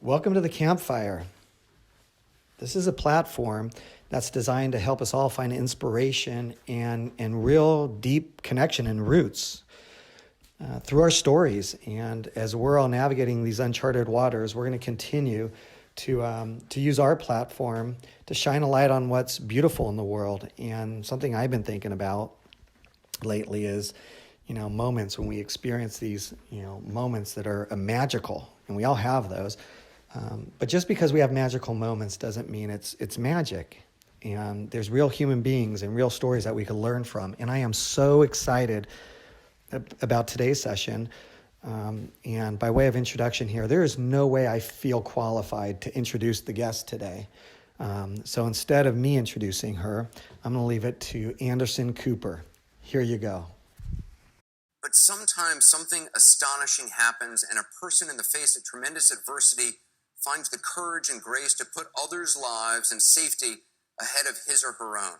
Welcome to the Campfire. This is a platform that's designed to help us all find inspiration and real deep connection and roots through our stories. And as we're all navigating these uncharted waters, we're going to continue to use our platform to shine a light on what's beautiful in the world. And something I've been thinking about lately is, moments when we experience these, moments that are magical, and we all have those. But just because we have magical moments doesn't mean it's magic. And there's real human beings and real stories that we can learn from. And I am so excited about today's session. And by way of introduction here, there is no way I feel qualified to introduce the guest today. So instead of me introducing her, I'm going to leave it to Anderson Cooper. Here you go. But sometimes something astonishing happens, and a person in the face of tremendous adversity finds the courage and grace to put others' lives and safety ahead of his or her own.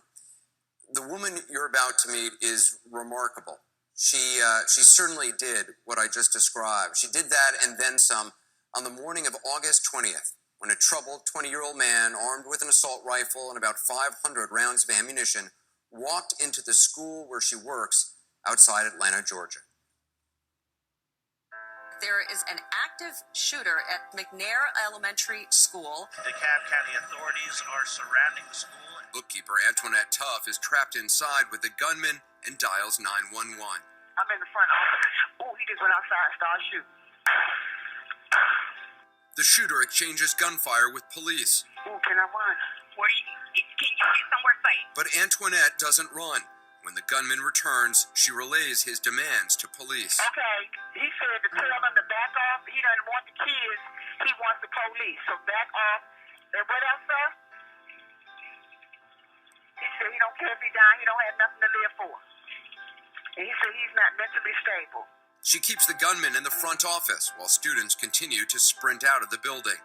The woman you're about to meet is remarkable. She certainly did what I just described. She did that and then some on the morning of August 20th, when a troubled 20-year-old man armed with an assault rifle and about 500 rounds of ammunition walked into the school where she works outside Atlanta, Georgia. There is an active shooter at McNair Elementary School. DeKalb County authorities are surrounding the school. Bookkeeper Antoinette Tuff is trapped inside with the gunman and dials 911. I'm in the front office. Oh, he just went outside and started shooting. The shooter exchanges gunfire with police. Oh, can I run? Can you get somewhere safe? But Antoinette doesn't run. When the gunman returns, she relays his demands to police. Okay, he said to tell them to back off. He doesn't want the kids. He wants the police. So back off. And what else, sir? He said he don't care if he die. He don't have nothing to live for. And he said he's not mentally stable. She keeps the gunman in the front office while students continue to sprint out of the building.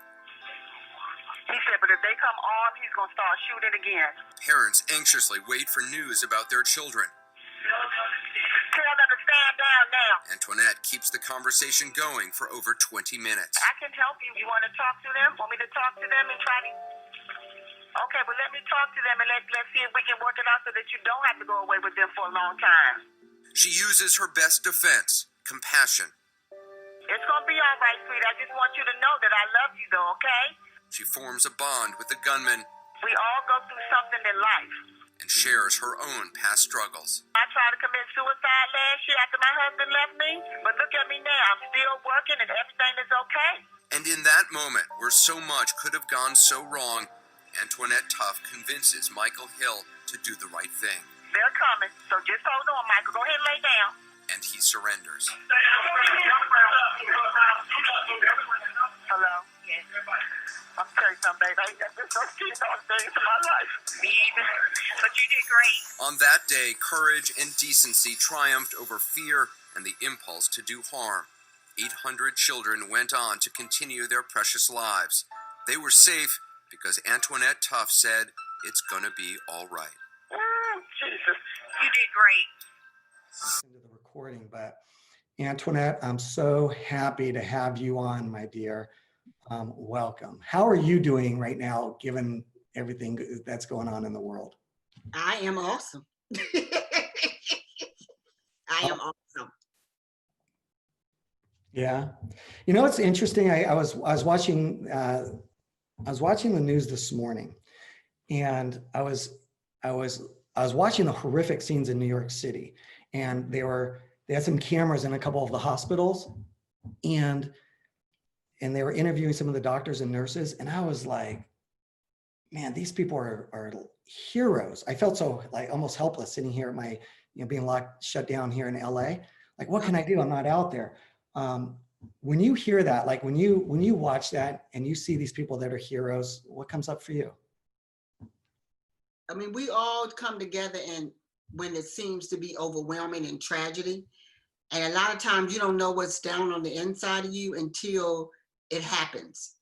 He said, but if they come armed, he's going to start shooting again. Parents anxiously wait for news about their children. Tell them to stand down now. Antoinette keeps the conversation going for over 20 minutes. I can help you. You want to talk to them? Want me to talk to them and try to... Okay, well, let me talk to them and let's see if we can work it out so that you don't have to go away with them for a long time. She uses her best defense, compassion. It's going to be all right, sweet. I just want you to know that I love you, though, okay? She forms a bond with the gunman We all go through something in life. and shares her own past struggles. I tried to commit suicide last year after my husband left me, but look at me now. I'm still working and everything is okay. And in that moment, where so much could have gone so wrong, Antoinette Tuff convinces Michael Hill to do the right thing. They're coming, so just hold on, Michael. Go ahead and lay down. And he surrenders. Hello? Yes. I'm telling you something, babe. I ain't got this no kids all days of my life. Me either. But you did great. On that day, courage and decency triumphed over fear and the impulse to do harm. 800 children went on to continue their precious lives. They were safe because Antoinette Tuff said, "It's gonna be all right." Oh, Jesus. You did great. Into the recording, but Antoinette, I'm so happy to have you on, my dear. Welcome. How are you doing right now, given everything that's going on in the world? I am awesome. I am awesome. Yeah, it's interesting. I was watching the news this morning, and I was watching the horrific scenes in New York City, and they had some cameras in a couple of the hospitals, and they were interviewing some of the doctors and nurses, and I was like, man, these people are heroes. I felt so like almost helpless sitting here at my, being shut down here in LA. Like, what can I do? I'm not out there. When you hear that, like when you watch that and you see these people that are heroes, what comes up for you? I mean, we all come together and when it seems to be overwhelming and tragedy. And a lot of times you don't know what's down on the inside of you until it happens.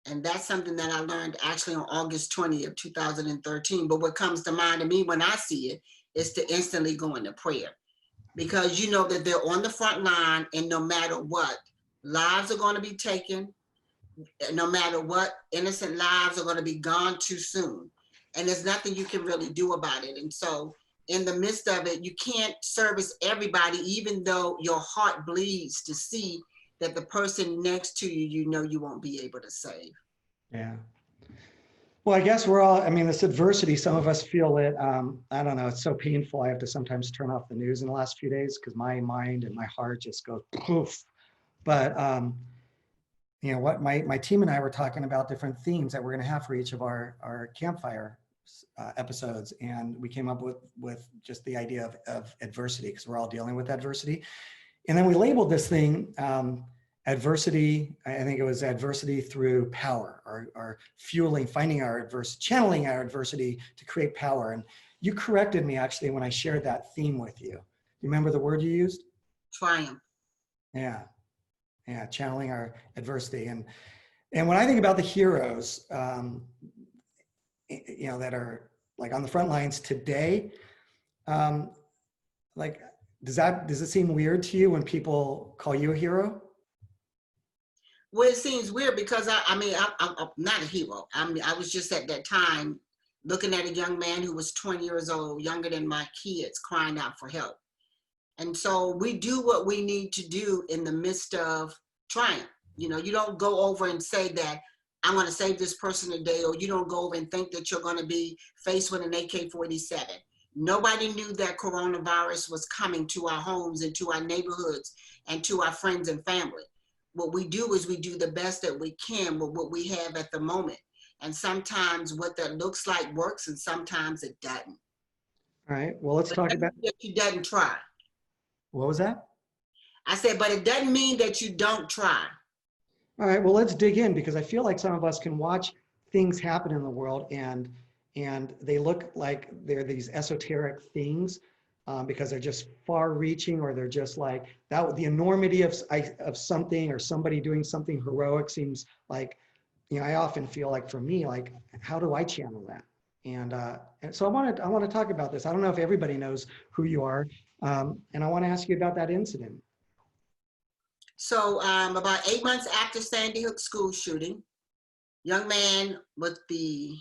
And that's something that I learned actually on August 20th, 2013. But what comes to mind to me when I see it is to instantly go into prayer. Because you know that they're on the front line, and no matter what, lives are going to be taken, no matter what, innocent lives are going to be gone too soon. And there's nothing you can really do about it. And so in the midst of it, you can't service everybody, even though your heart bleeds to see that the person next to you, you know, you won't be able to save. Yeah. Well, I guess we're all, I mean, this adversity, some of us feel it. I don't know, it's so painful. I have to sometimes turn off the news in the last few days because my mind and my heart just go poof. But, you know, what my team and I were talking about different themes that we're going to have for each of our campfire episodes. And we came up with just the idea of adversity, because we're all dealing with adversity. And then we labeled this thing, adversity, I think it was adversity through power, or fueling, finding our adversity, channeling our adversity to create power. And you corrected me actually when I shared that theme with you. You remember the word you used? Triumph. Yeah, channeling our adversity. And when I think about the heroes, you know, that are like on the front lines today, like, does it seem weird to you when people call you a hero? Well, it seems weird because I'm not a hero. I was just at that time looking at a young man who was 20 years old, younger than my kids, crying out for help. And so we do what we need to do in the midst of triumph. You know, you don't go over and say that I'm going to save this person today, or you don't go over and think that you're going to be faced with an AK-47. Nobody knew that coronavirus was coming to our homes and to our neighborhoods and to our friends and family. What we do is we do the best that we can with what we have at the moment. And sometimes what that looks like works, and sometimes it doesn't. All right, well, let's talk about. You doesn't try. What was that? I said, but it doesn't mean that you don't try. All right, well, let's dig in, because I feel like some of us can watch things happen in the world and they look like they're these esoteric things because they're just far reaching, or they're just like that. The enormity of something or somebody doing something heroic seems like, you know, I often feel like, for me, like, how do I channel that? And so I want to talk about this. I don't know if everybody knows who you are. And I want to ask you about that incident. So about 8 months after Sandy Hook school shooting, young man with the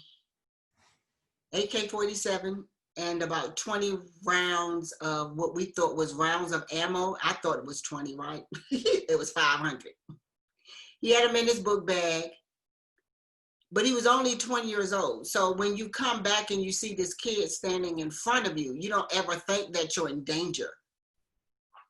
AK-47 and about 20 rounds of what we thought was rounds of ammo. I thought it was 20, right? It was 500. He had them in his book bag, but he was only 20 years old. So when you come back and you see this kid standing in front of you, you don't ever think that you're in danger.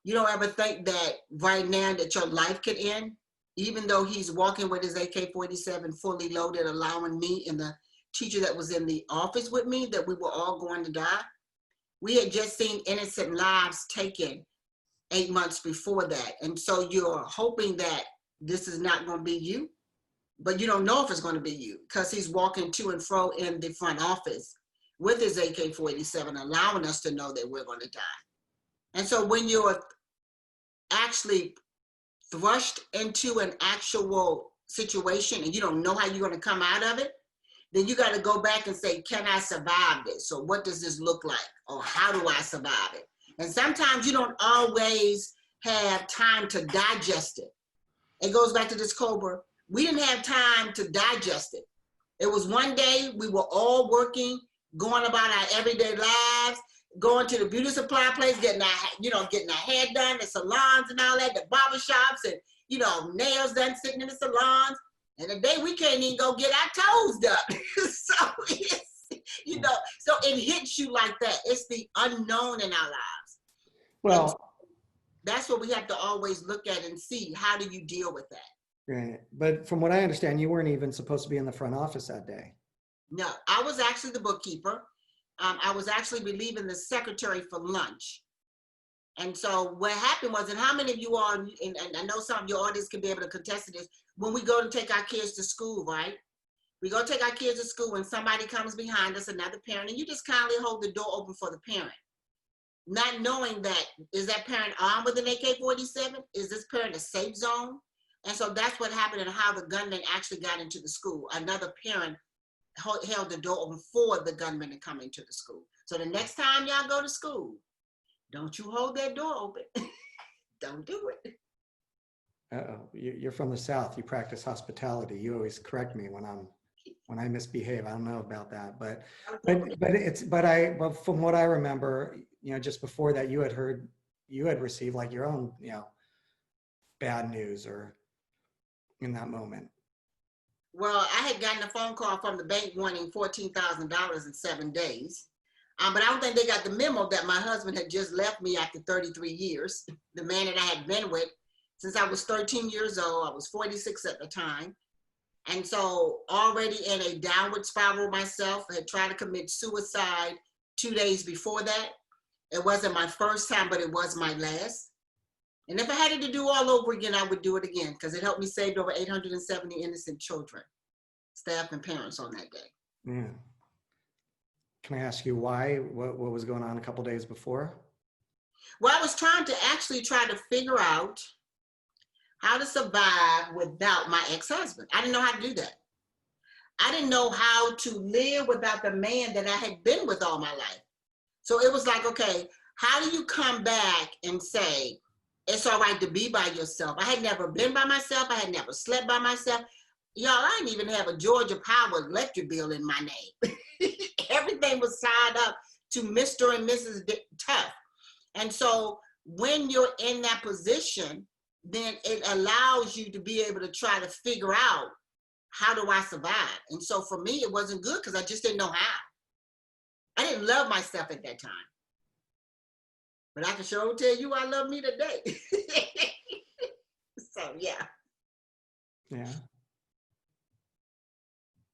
You don't ever think that right now that your life could end, even though he's walking with his AK-47 fully loaded, allowing me and the teacher that was in the office with me that we were all going to die. We had just seen innocent lives taken 8 months before that. And so you're hoping that this is not going to be you, but you don't know if it's going to be you, because he's walking to and fro in the front office with his AK-47, allowing us to know that we're going to die. And so when you're actually thrust into an actual situation and you don't know how you're going to come out of it, then you got to go back and say, can I survive this? Or what does this look like? Or how do I survive it? And sometimes you don't always have time to digest it. It goes back to this Cobra. We didn't have time to digest it. It was one day we were all working, going about our everyday lives, going to the beauty supply place, getting our hair done, the salons and all that, the barber shops, and, you know, nails done, sitting in the salons. And today we can't even go get our toes done. So it's, you know, so it hits you like that. It's the unknown in our lives. Well, and that's what we have to always look at and see, how do you deal with that? Right. But from what I understand, you weren't even supposed to be in the front office that day. No, I was actually the bookkeeper. I was actually relieving the secretary for lunch. And so what happened was, and how many of you are, and I know some of your audience can be able to contest to this, when we go to take our kids to school, right? We go take our kids to school and somebody comes behind us, another parent, and you just kindly hold the door open for the parent. Not knowing that, is that parent armed with an AK-47? Is this parent a safe zone? And so that's what happened and how the gunman actually got into the school. Another parent held the door open for the gunman to come into the school. So the next time y'all go to school, don't you hold that door open. Don't do it. Uh-oh, you're from the South. You practice hospitality. You always correct me when I misbehave. I don't know about that, but from what I remember, just before that, you had received like your own, bad news or in that moment. Well, I had gotten a phone call from the bank wanting $14,000 in 7 days. But I don't think they got the memo that my husband had just left me after 33 years. The man that I had been with since I was 13 years old. I was 46 at the time. And so already in a downward spiral myself, I had tried to commit suicide 2 days before that. It wasn't my first time, but it was my last. And if I had it to do all over again, I would do it again because it helped me save over 870 innocent children, staff and parents on that day. Yeah. Can I ask you why? What was going on a couple days before? Well, I was trying to figure out how to survive without my ex-husband. I didn't know how to do that. I didn't know how to live without the man that I had been with all my life. So it was like, okay, how do you come back and say, it's all right to be by yourself? I had never been by myself. I had never slept by myself. Y'all, I didn't even have a Georgia Power electric bill in my name. Everything was signed up to Mr. and Mrs. Tuff. And so when you're in that position, then it allows you to be able to try to figure out, how do I survive? And so for me, it wasn't good because I just didn't know how. I didn't love myself at that time. But I can sure tell you I love me today. So, yeah. Yeah.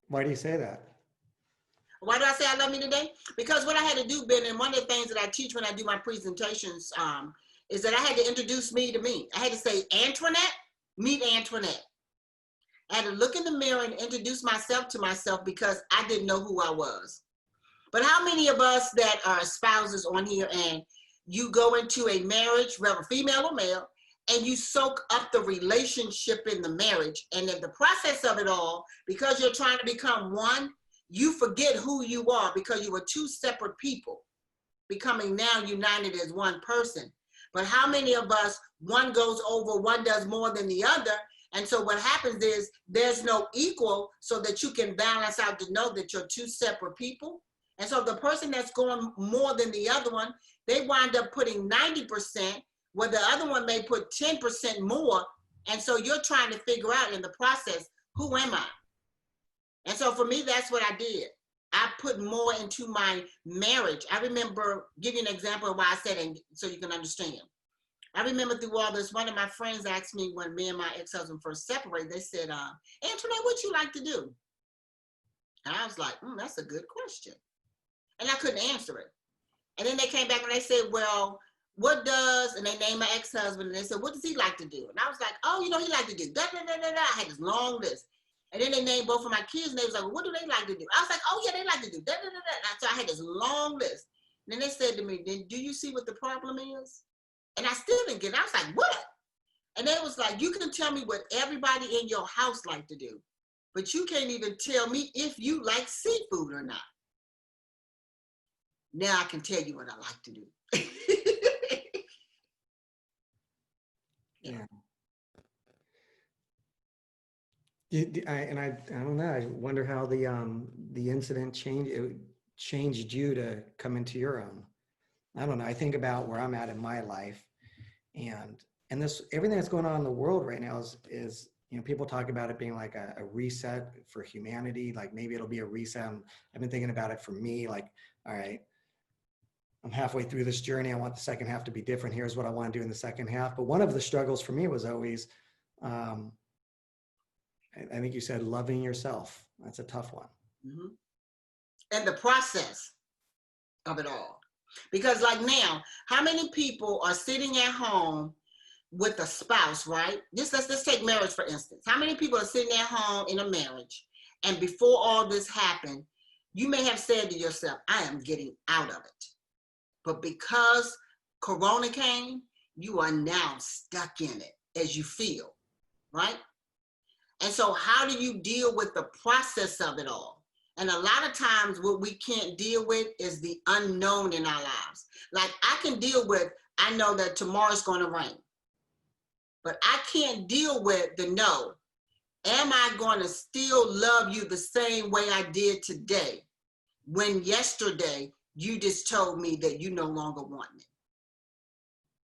Why do you say that? Why do I say I love me today? Because what I had to do, Ben, and one of the things that I teach when I do my presentations is that I had to introduce me to me. I had to say, Antoinette, meet Antoinette. I had to look in the mirror and introduce myself to myself because I didn't know who I was. But how many of us that are spouses on here and you go into a marriage, whether female or male, and you soak up the relationship in the marriage, and in the process of it all, because you're trying to become one, you forget who you are because you were two separate people becoming now united as one person. But how many of us, one goes over, one does more than the other, and so what happens is there's no equal so that you can balance out to know that you're two separate people. And so the person that's going more than the other one, they wind up putting 90%, where the other one may put 10% more. And so you're trying to figure out in the process, who am I? And so for me, that's what I did. I put more into my marriage. I remember, give you an example of why I said it so you can understand. I remember through all this, one of my friends asked me when me and my ex-husband first separated, they said, Antoinette, what you like to do? And I was like, that's a good question. And I couldn't answer it. And then they came back and they said, well, what does, and they named my ex-husband, and they said, what does he like to do? And I was like, oh, he like to do da-da-da-da-da. I had this long list. And then they named both of my kids, and they was like, well, what do they like to do? I was like, oh, yeah, they like to do da-da-da-da. So I had this long list. And then they said to me, then do you see what the problem is? And I still didn't get it. I was like, what? And they was like, you can tell me what everybody in your house like to do, but you can't even tell me if you like seafood or not. Now I can tell you what I like to do. Yeah. I don't know. I wonder how the incident changed you to come into your own. I don't know. I think about where I'm at in my life, and this, everything that's going on in the world right now is people talk about it being like a reset for humanity. Like maybe it'll be a reset. I've been thinking about it for me. Like, all right, I'm halfway through this journey. I want the second half to be different. Here's what I want to do in the second half. But one of the struggles for me was always, I think you said loving yourself. That's a tough one. Mm-hmm. And the process of it all. Because like now, how many people are sitting at home with a spouse, right? Let's take marriage, for instance. How many people are sitting at home in a marriage, and before all this happened, you may have said to yourself, I am getting out of it. But because Corona came, you are now stuck in it as you feel, right? And so how do you deal with the process of it all? And a lot of times what we can't deal with is the unknown in our lives. Like I can deal with, I know that tomorrow's going to rain. but I can't deal with the no. Am I going to still love you the same way I did today when yesterday you just told me that you no longer want me?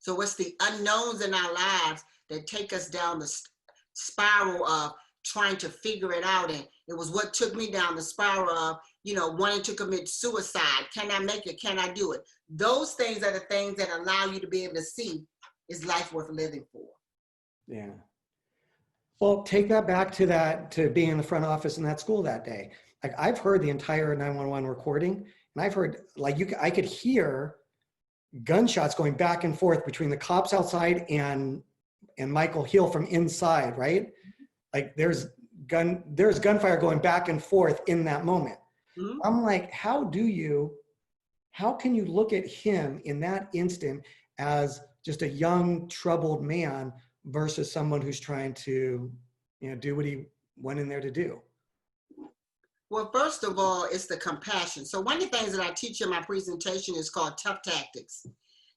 So it's the unknowns in our lives that take us down the spiral of trying to figure it out. And it was what took me down the spiral of, wanting to commit suicide. Can I make it? Can I do it? Those things are the things that allow you to be able to see, is life worth living for? Yeah. Well, take that back to being in the front office in that school that day. Like, I've heard the entire 911 recording, and I've heard, I could hear gunshots going back and forth between the cops outside and Michael Hill from inside, right? Like, there's gunfire going back and forth in that moment. Mm-hmm. I'm like, how can you look at him in that instant as just a young, troubled man versus someone who's trying to, do what he went in there to do? Well, first of all, it's the compassion. So one of the things that I teach in my presentation is called Tough Tactics.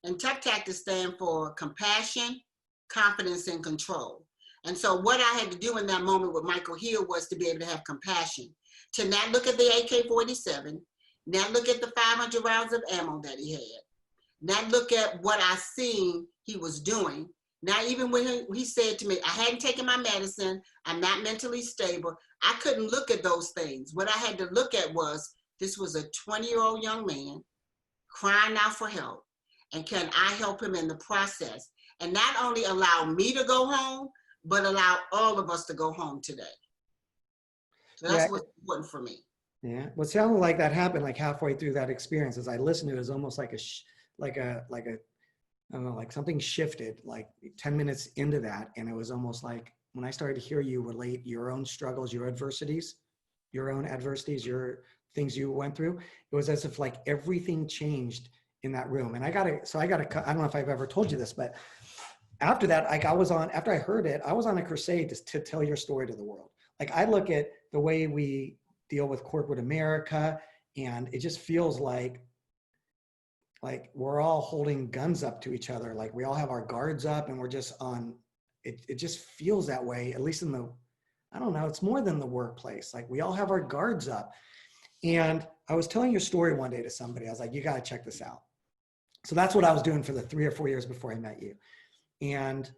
And Tough Tactics stand for compassion, confidence, and control. And so what I had to do in that moment with Michael Hill was to be able to have compassion, to not look at the AK-47, not look at the 500 rounds of ammo that he had, not look at what I seen he was doing. Now, even when he said to me, I hadn't taken my medicine, I'm not mentally stable, I couldn't look at those things. What I had to look at was, this was a 20-year-old young man crying out for help. And can I help him in the process? And not only allow me to go home, but allow all of us to go home today. So that's what's important for me. Yeah. What sounded like that happened like halfway through that experience. As I listened to it, it was almost like I don't know, like something shifted like 10 minutes into that. And it was almost like when I started to hear you relate your own struggles, your adversities, your things you went through, it was as if like everything changed in that room. And I don't know if I've ever told you this, but after that, after I heard it, I was on a crusade to tell your story to the world. Like, I look at the way we deal with corporate America, and it just feels like we're all holding guns up to each other. Like, we all have our guards up and we're just on, it just feels that way, at least I don't know, it's more than the workplace. Like, we all have our guards up. And I was telling your story one day to somebody. I was like, you got to check this out. So that's what I was doing for the 3 or 4 years before I met you. And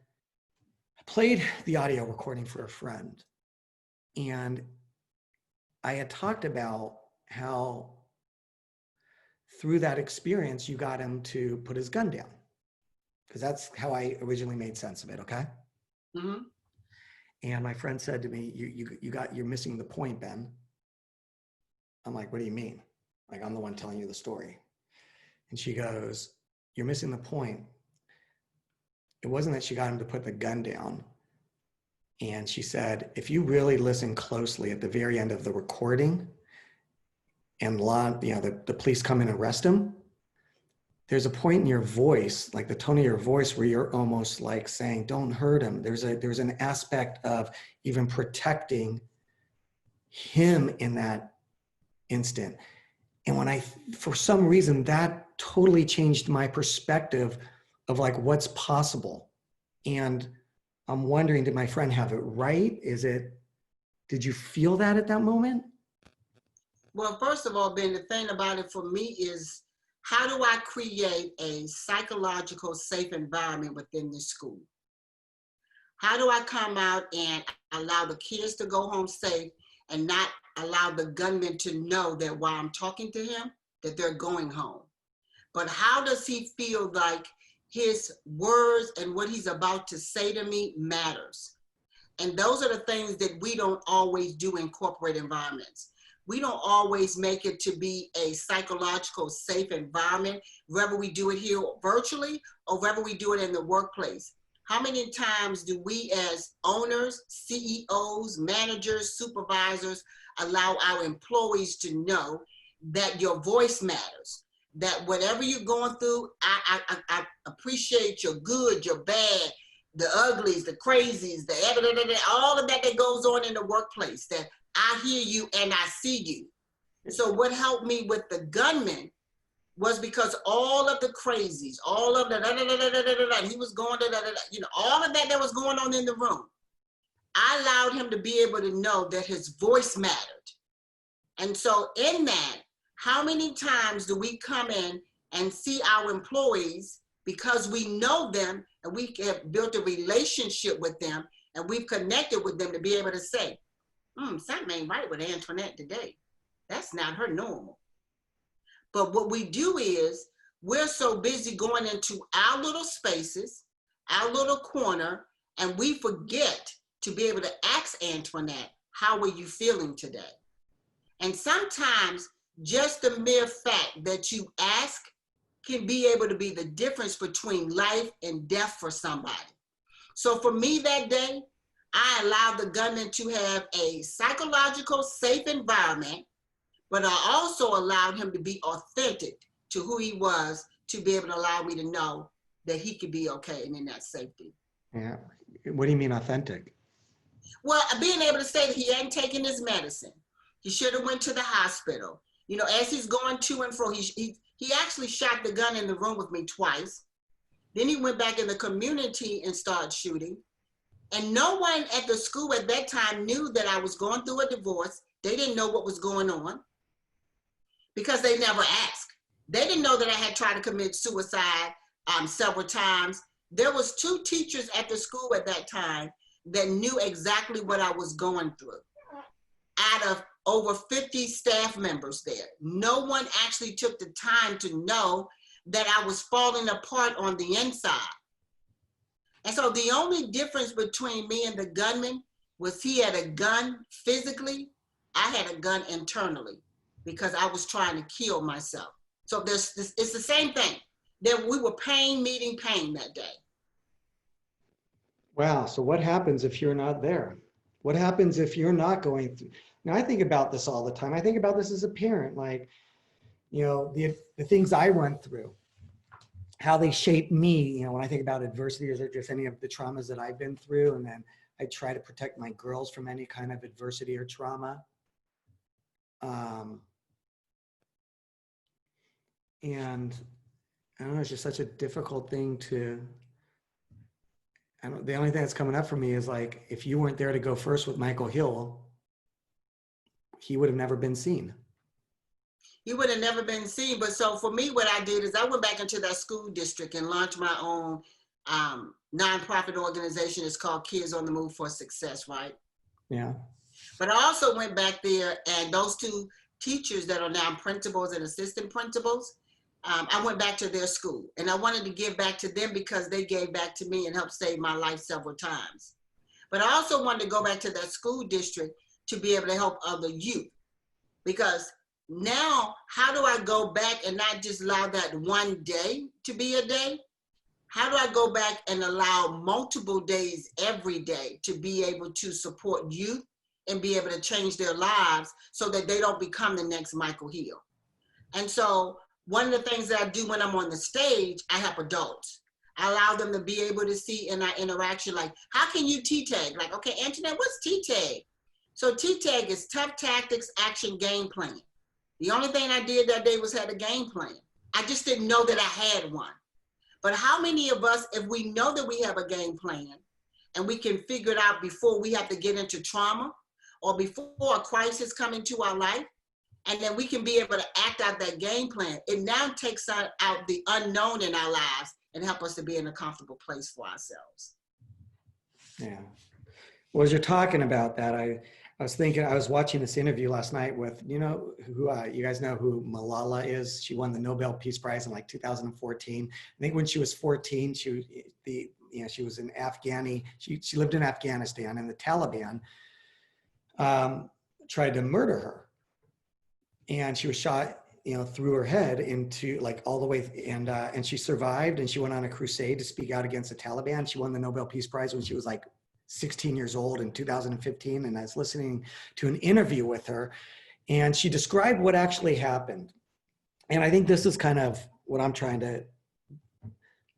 I played the audio recording for a friend. And I had talked about how through that experience, you got him to put his gun down. Because that's how I originally made sense of it, okay? Mm-hmm. And my friend said to me, you're missing the point, Ben. I'm like, what do you mean? Like, I'm the one telling you the story. And she goes, you're missing the point. It wasn't that she got him to put the gun down. And she said, if you really listen closely at the very end of the recording, and the police come and arrest him, there's a point in your voice, like the tone of your voice, where you're almost like saying, don't hurt him. There's an aspect of even protecting him in that instant. And for some reason, that totally changed my perspective of like what's possible. And I'm wondering, did my friend have it right? Did you feel that at that moment? Well, first of all, Ben, the thing about it for me is, how do I create a psychological safe environment within the school? How do I come out and allow the kids to go home safe and not allow the gunman to know that while I'm talking to him, that they're going home? But how does he feel like his words and what he's about to say to me matters? And those are the things that we don't always do in corporate environments. We don't always make it to be a psychological safe environment, whether we do it here virtually or whether we do it in the workplace. How many times do we as owners, CEOs, managers, supervisors allow our employees to know that your voice matters? That whatever you're going through, I appreciate your good, your bad, the uglies, the crazies, all of that goes on in the workplace, that I hear you and I see you. So what helped me with the gunman was because all of the crazies, all of the he was going all of that was going on in the room. I allowed him to be able to know that his voice mattered. And so in that, how many times do we come in and see our employees because we know them and we have built a relationship with them and we've connected with them to be able to say, something ain't right with Antoinette today. That's not her normal. But what we do is we're so busy going into our little spaces, our little corner, and we forget to be able to ask Antoinette, how are you feeling today? And sometimes just the mere fact that you ask can be able to be the difference between life and death for somebody. So for me that day, I allowed the gunman to have a psychological, safe environment, but I also allowed him to be authentic to who he was, to be able to allow me to know that he could be okay and in that safety. Yeah. What do you mean authentic? Well, being able to say that he hadn't taken his medicine. He should have went to the hospital. You know, as he's going to and fro, he actually shot the gun in the room with me twice. Then he went back in the community and started shooting. And no one at the school at that time knew that I was going through a divorce. They didn't know what was going on because they never asked. They didn't know that I had tried to commit suicide several times. There was 2 teachers at the school at that time that knew exactly what I was going through. Out of over 50 staff members there, no one actually took the time to know that I was falling apart on the inside. And so the only difference between me and the gunman was he had a gun physically, I had a gun internally because I was trying to kill myself. So it's the same thing. That we were pain meeting pain that day. Wow. So what happens if you're not there? What happens if you're not going through? Now, I think about this all the time. I think about this as a parent, like, you know, the things I went through, how they shape me, you know, when I think about adversity or just any of the traumas that I've been through. And then I try to protect my girls from any kind of adversity or trauma. And I don't know, it's just such a difficult thing to, the only thing that's coming up for me is like, if you weren't there to go first with Michael Hill, he would have never been seen. He would have never been seen. But so for me, what I did is I went back into that school district and launched my own nonprofit organization. It's called Kids on the Move for Success, right? Yeah. But I also went back there, and those 2 teachers that are now principals and assistant principals, I went back to their school, and I wanted to give back to them because they gave back to me and helped save my life several times. But I also wanted to go back to that school district to be able to help other youth, because now how do I go back and not just allow that one day to be a day? How do I go back and allow multiple days every day to be able to support youth and be able to change their lives so that they don't become the next Michael Hill? And so one of the things that I do when I'm on the stage, I help adults. I allow them to be able to see in our interaction, like, how can you T-tag? Like, okay, Antoinette, what's T-tag? So T-tag is tough tactics, action, game plan. The only thing I did that day was had a game plan. I just didn't know that I had one. But how many of us, if we know that we have a game plan and we can figure it out before we have to get into trauma or before a crisis come into our life, and then we can be able to act out that game plan, it now takes out the unknown in our lives and help us to be in a comfortable place for ourselves. Yeah. Well, as you're talking about that, I was thinking, I was watching this interview last night with, you know, who you guys know who Malala is. She won the Nobel Peace Prize in like 2014. I think when she was 14, she was an Afghani. She lived in Afghanistan, and the Taliban tried to murder her. And she was shot, you know, through her head into like all the way, and she survived, and she went on a crusade to speak out against the Taliban. She won the Nobel Peace Prize when she was like 16 years old in 2015. And I was listening to an interview with her, and she described what actually happened. And I think this is kind of what I'm trying to,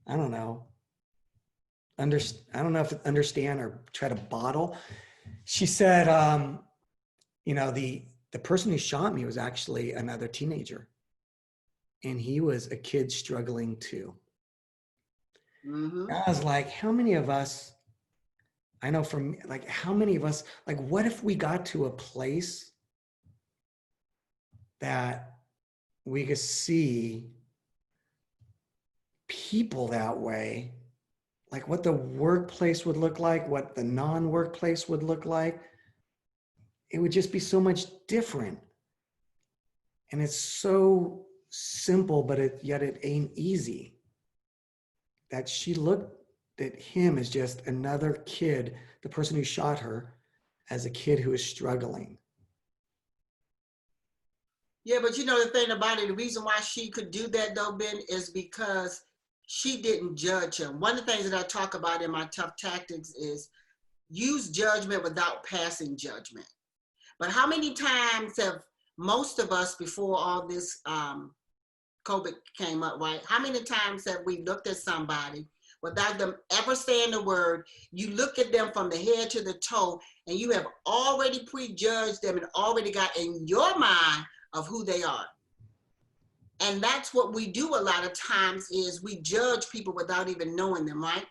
I don't know if understand or try to bottle. She said, you know, the person who shot me was actually another teenager. and he was a kid struggling too. Mm-hmm. I was like, how many of us, I know from like, how many of us, like, what if we got to a place that we could see people that way, like what the workplace would look like, what the non-workplace would look like? It would just be so much different. And it's so simple, but yet it ain't easy. That she looked at him as just another kid, the person who shot her, as a kid who is struggling. Yeah, but you know the thing about it, the reason why she could do that though, Ben, is because she didn't judge him. One of the things that I talk about in my Tough Tactics is use judgment without passing judgment. But how many times have most of us, before all this COVID came up, right? How many times have we looked at somebody without them ever saying a word? You look at them from the head to the toe, and you have already prejudged them and already got in your mind of who they are. And that's what we do a lot of times, is we judge people without even knowing them, right?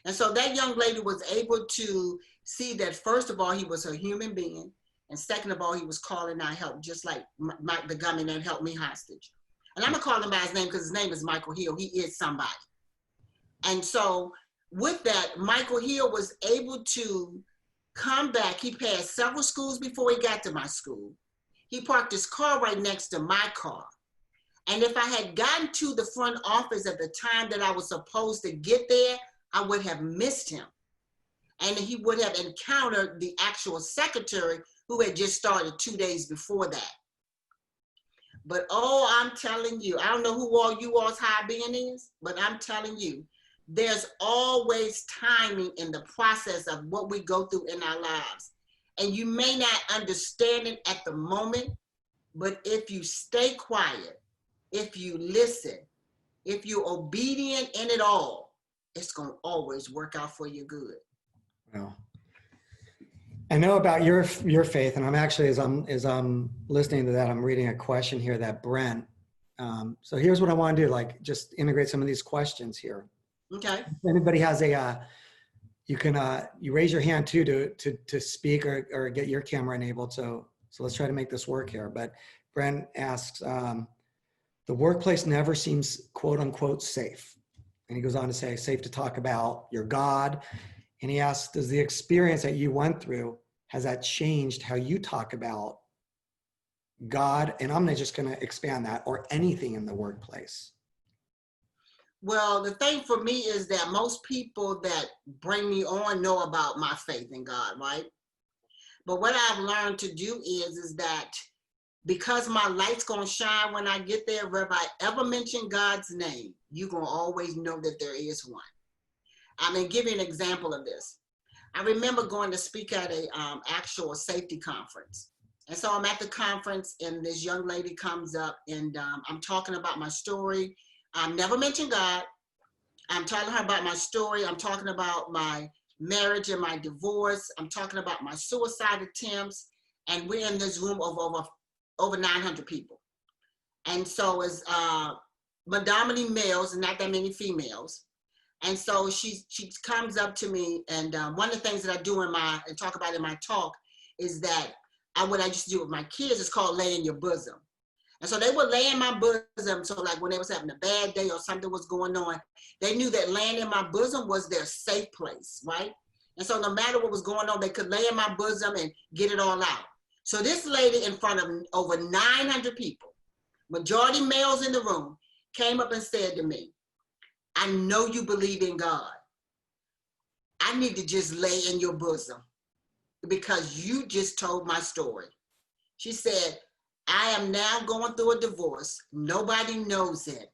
And so that young lady was able to see that, first of all, he was a human being. And second of all, he was calling out help, just like the gunman that held me hostage. And I'm gonna call him by his name because his name is Michael Hill. He is somebody. And so with that, Michael Hill was able to come back. He passed several schools before he got to my school. He parked his car right next to my car. And if I had gotten to the front office at the time that I was supposed to get there, I would have missed him. And he would have encountered the actual secretary who had just started 2 days before that. But oh, I'm telling you, I don't know who all you all's high being is, but I'm telling you, there's always timing in the process of what we go through in our lives. And you may not understand it at the moment, but if you stay quiet, if you listen, if you're obedient in it all, it's going to always work out for your good. Well, I know about your faith, and I'm actually, as I'm listening to that, I'm reading a question here that Brent. So here's what I want to do: like, just integrate some of these questions here. Okay. If anybody has you can you raise your hand too to speak or get your camera enabled. So let's try to make this work here. But Brent asks, the workplace never seems quote unquote safe, and he goes on to say, safe to talk about your God. And he asks, does the experience that you went through, has that changed how you talk about God? And I'm just going to expand that, or anything in the workplace. Well, the thing for me is that most people that bring me on know about my faith in God, right? But what I've learned to do is that because my light's going to shine when I get there, if I ever mention God's name, you're going to always know that there is one. I'm going to give you an example of this. I remember going to speak at a actual safety conference. And so I'm at the conference, and this young lady comes up, and I'm talking about my story. I never mentioned God. I'm telling her about my story. I'm talking about my marriage and my divorce. I'm talking about my suicide attempts. And we're in this room of over 900 people. And so it's predominantly males and not that many females. And so she comes up to me, and one of the things that I do and talk about in my talk is that what I used to do with my kids is called lay in your bosom. And so they would lay in my bosom. So like when they was having a bad day or something was going on, they knew that laying in my bosom was their safe place, right? And so no matter what was going on, they could lay in my bosom and get it all out. So this lady in front of over 900 people, majority males in the room, came up and said to me, I know you believe in God. I need to just lay in your bosom because you just told my story. She said, I am now going through a divorce. Nobody knows it.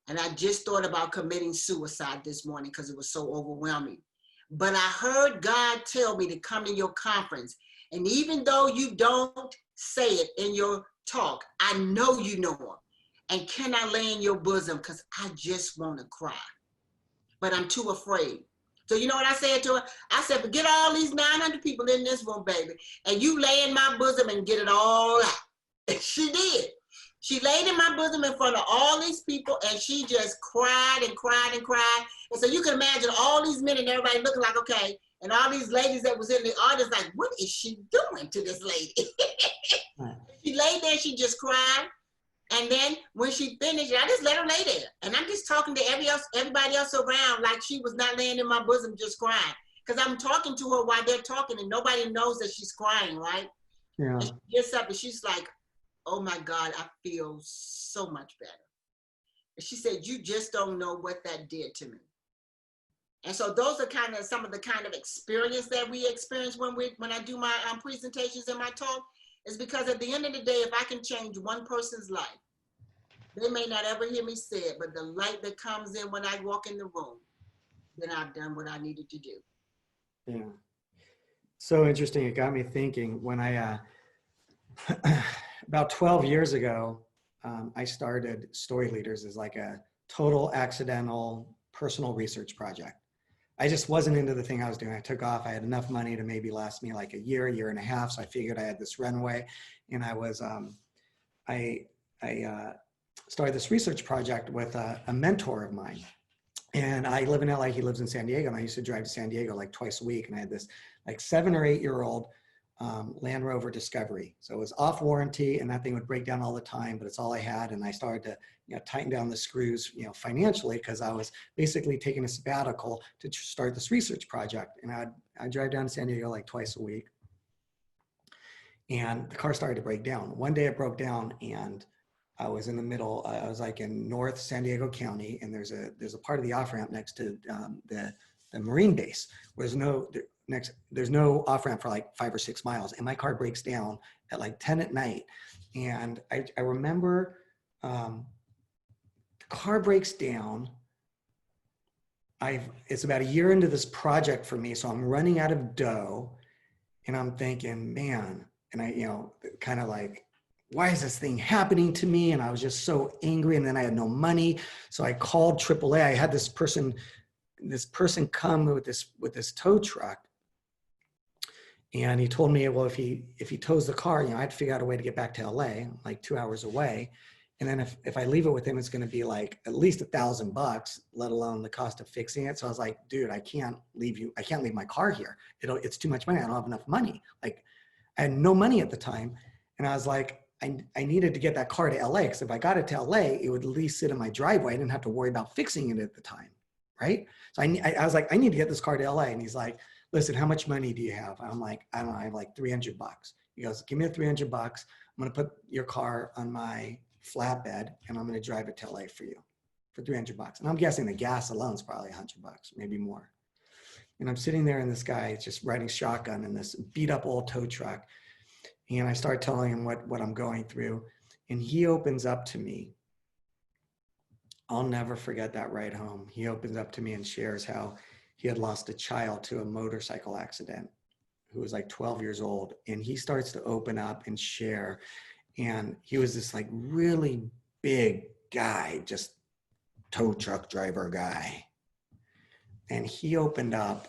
And I just thought about committing suicide this morning because it was so overwhelming. But I heard God tell me to come to your conference. And even though you don't say it in your talk, I know you know him. And can I lay in your bosom? Because I just want to cry. But I'm too afraid. So you know what I said to her? I said, forget all these 900 people in this room, baby. And you lay in my bosom and get it all out. And she did. She laid in my bosom in front of all these people, and she just cried and cried and cried. And so you can imagine all these men and everybody looking like, okay, and all these ladies that was in the audience like, what is she doing to this lady? Right. She laid there, she just cried. And then when she finished, I just let her lay there. And I'm just talking to everybody else around like she was not laying in my bosom just crying. Because I'm talking to her while they're talking and nobody knows that she's crying, right? Yeah. And she gets up and she's like, oh my God, I feel so much better. And she said, you just don't know what that did to me. And so those are kind of some of the kind of experience that we experience when I do my presentations and my talk, is because at the end of the day, if I can change one person's life, they may not ever hear me say it, but the light that comes in when I walk in the room, then I've done what I needed to do. Yeah. So interesting. It got me thinking when I, about 12 years ago, I started Storyleaders as like a total accidental personal research project. I just wasn't into the thing I was doing. I took off. I had enough money to maybe last me like a year and a half. So I figured I had this runway, and I was, I started this research project with a mentor of mine. And I live in LA, he lives in San Diego, and I used to drive to San Diego like twice a week. And I had this like 7 or 8 year old Land Rover Discovery. So it was off warranty, and that thing would break down all the time, but it's all I had. And I started to, tighten down the screws, financially, because I was basically taking a sabbatical to start this research project. And I'd drive down to San Diego like twice a week. And the car started to break down. One day it broke down, and I was in the middle. I was like in North San Diego County, and there's a part of the off ramp next to the Marine base. Where there's no off ramp for like 5 or 6 miles, and my car breaks down at like 10 at night. And I remember the car breaks down. It's about a year into this project for me, so I'm running out of dough, and I'm thinking, man, and I kind of like, why is this thing happening to me? And I was just so angry, and then I had no money. So I called AAA. I had this person come with this tow truck. And he told me, well, if he tows the car, I had to figure out a way to get back to LA, like 2 hours away. And then if I leave it with him, it's going to be like at least $1,000, let alone the cost of fixing it. So I was like, dude, I can't leave my car here. It's too much money. I don't have enough money. Like, I had no money at the time. And I was like, I needed to get that car to LA, because if I got it to LA, it would at least sit in my driveway. I didn't have to worry about fixing it at the time, right? So I was like, I need to get this car to LA. And he's like, listen, how much money do you have? I'm like, I don't know, I have like $300. He goes, give me the $300. I'm going to put your car on my flatbed, and I'm going to drive it to LA for you for $300. And I'm guessing the gas alone is probably $100, maybe more. And I'm sitting there, and this guy is just riding shotgun in this beat up old tow truck. And I start telling him what I'm going through, and he opens up to me. I'll never forget that ride home. He opens up to me and shares how he had lost a child to a motorcycle accident who was like 12 years old. And he starts to open up and share. And he was this like really big guy, just tow truck driver guy. And he opened up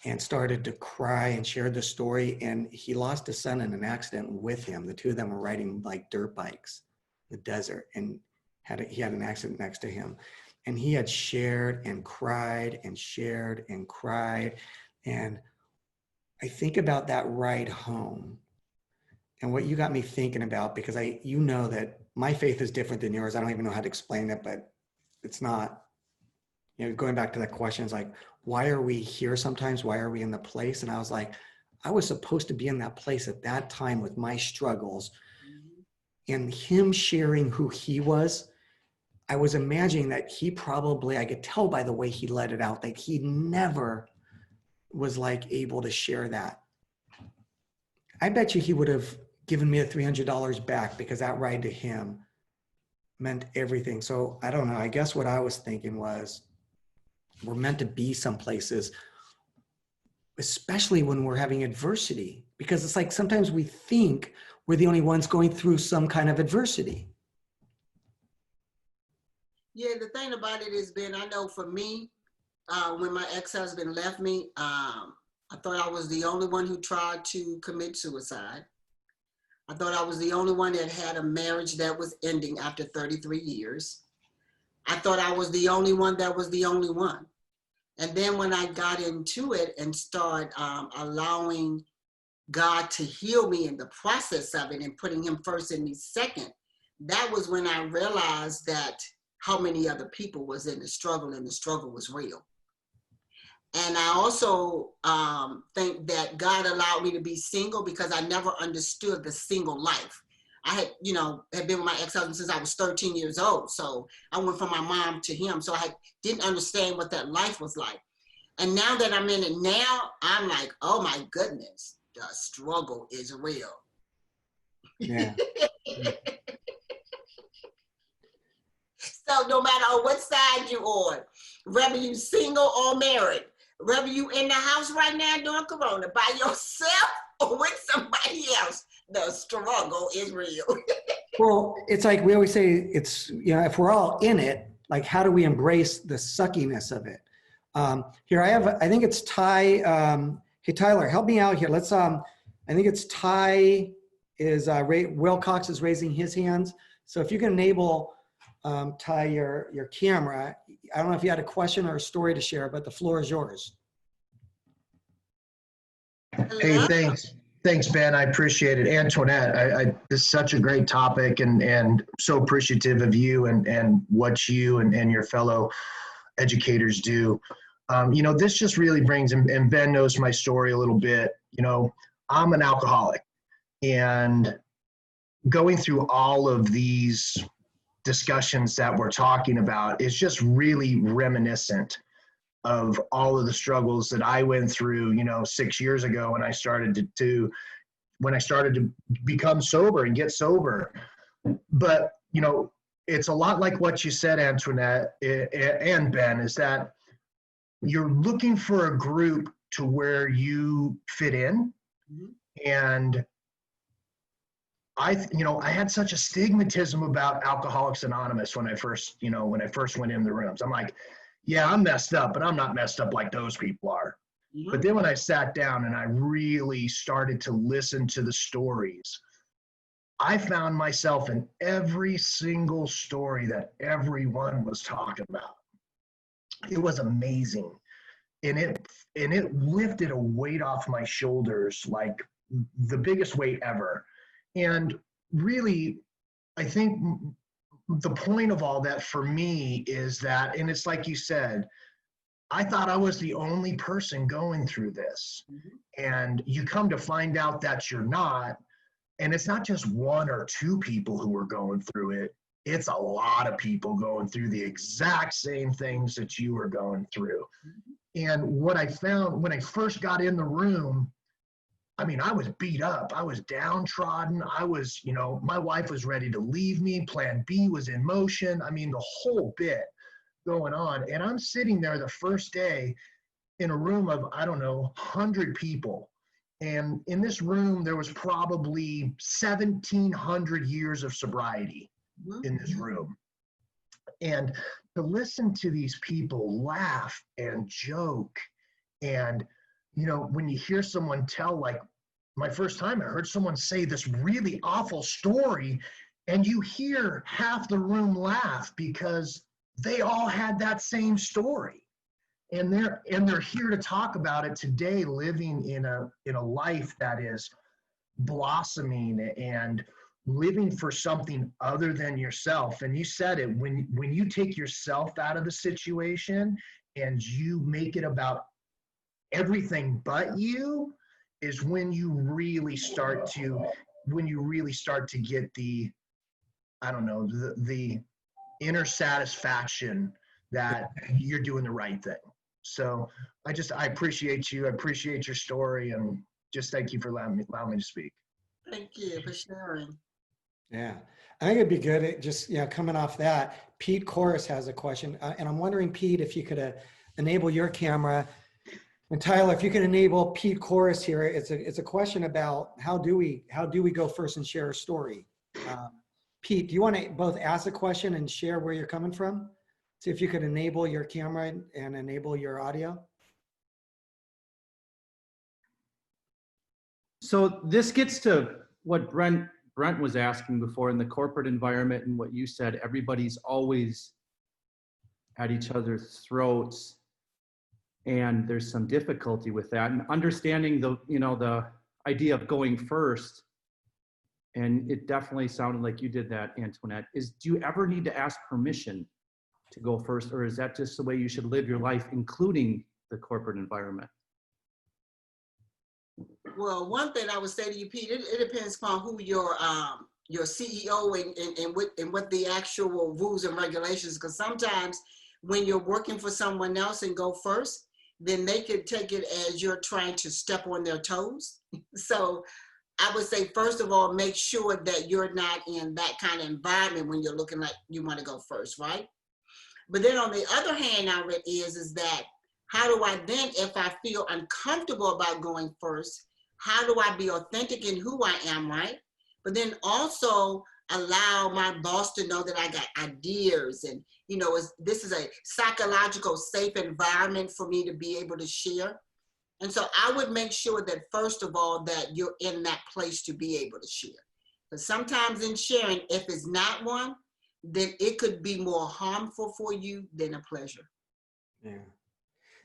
and started to cry and shared the story. And he lost his son in an accident with him. The two of them were riding like dirt bikes in the desert, and he had an accident next to him. And he had shared and cried and shared and cried. And I think about that ride home and what you got me thinking about, because you know that my faith is different than yours. I don't even know how to explain it, but it's not, going back to that question, it's like, why are we here sometimes? Why are we in the place? And I was like, I was supposed to be in that place at that time with my struggles. And him sharing who he was, I was imagining that he probably, I could tell by the way he let it out, that he never was like able to share that. I bet you he would have given me the $300 back, because that ride to him meant everything. So I don't know. I guess what I was thinking was, we're meant to be some places, especially when we're having adversity, because it's like sometimes we think we're the only ones going through some kind of adversity. Yeah, the thing about it has been, I know for me, when my ex-husband left me, I thought I was the only one who tried to commit suicide. I thought I was the only one that had a marriage that was ending after 33 years. I thought I was the only one that was the only one. And then when I got into it and started allowing God to heal me in the process of it and putting him first and me second, that was when I realized that how many other people was in the struggle, and the struggle was real. And I also think that God allowed me to be single because I never understood the single life. I had, had been with my ex-husband since I was 13 years old. So I went from my mom to him. So I didn't understand what that life was like. And now that I'm in it now, I'm like, oh my goodness, the struggle is real. Yeah. So no matter on what side you're on, whether you single or married, whether you in the house right now during Corona by yourself or with somebody else, the struggle is real. Well, it's like we always say, it's, if we're all in it, like, how do we embrace the suckiness of it? Here, I think it's Ty. Hey, Tyler, help me out here. Let's, I think it's Ty Will Cox is raising his hands. So if you can enable Ty, your camera. I don't know if you had a question or a story to share, but the floor is yours. Hey, thanks, Ben. I appreciate it. Antoinette, this is such a great topic, and so appreciative of you and what you and your fellow educators do. This just really brings, and Ben knows my story a little bit. I'm an alcoholic, and going through all of these discussions that we're talking about is just really reminiscent of all of the struggles that I went through, 6 years ago when I started to become sober and get sober. But, it's a lot like what you said, Antoinette and Ben, is that you're looking for a group to where you fit in. Mm-hmm. And I had such a stigmatism about Alcoholics Anonymous when I first went in the rooms. I'm like, yeah, I'm messed up, but I'm not messed up like those people are. Mm-hmm. But then when I sat down and I really started to listen to the stories, I found myself in every single story that everyone was talking about. It was amazing. And it lifted a weight off my shoulders, like the biggest weight ever. And really, I think the point of all that for me is that, and it's like you said, I thought I was the only person going through this. Mm-hmm. And you come to find out that you're not. And it's not just one or two people who are going through it. It's a lot of people going through the exact same things that you are going through. Mm-hmm. And what I found when I first got in the room, I was beat up. I was downtrodden. My wife was ready to leave me. Plan B was in motion. The whole bit going on. And I'm sitting there the first day in a room of, 100 people. And in this room, there was probably 1,700 years of sobriety in this room. And to listen to these people laugh and joke, and when you hear someone tell, like my first time, I heard someone say this really awful story, and you hear half the room laugh because they all had that same story. And they're here to talk about it today, living in a life that is blossoming and living for something other than yourself. And you said it, when you take yourself out of the situation and you make it about everything but you, is when you really start to get the inner satisfaction that you're doing the right thing. So I appreciate you. I appreciate your story, and just thank you for allowing me to speak. Thank you for sharing. Yeah, I think it'd be good. Coming off that, Pete Corris has a question, and I'm wondering, Pete, if you could enable your camera, and Tyler, if you could enable Pete Corris here. It's a question about how do we go first and share a story. Pete, do you want to both ask a question and share where you're coming from? See if you could enable your camera and enable your audio. So this gets to what Brent Brent was asking before, in the corporate environment and what you said, everybody's always at each other's throats, and there's some difficulty with that. And understanding the, you know, the idea of going first, and it definitely sounded like you did that, Antoinette, is do you ever need to ask permission to go first, or is that just the way you should live your life, including the corporate environment? Well, one thing I would say to you, Pete, it depends upon who your CEO and what the actual rules and regulations, because sometimes when you're working for someone else and go first, then they could take it as you're trying to step on their toes. So I would say, first of all, make sure that you're not in that kind of environment when you're looking like you want to go first, right? But then on the other hand, now it is that how do I then, if I feel uncomfortable about going first, how do I be authentic in who I am, right? But then also allow my boss to know that I got ideas, and you know, this is a psychological safe environment for me to be able to share. And so I would make sure that first of all, that you're in that place to be able to share. Because sometimes in sharing, if it's not one, then it could be more harmful for you than a pleasure. Yeah.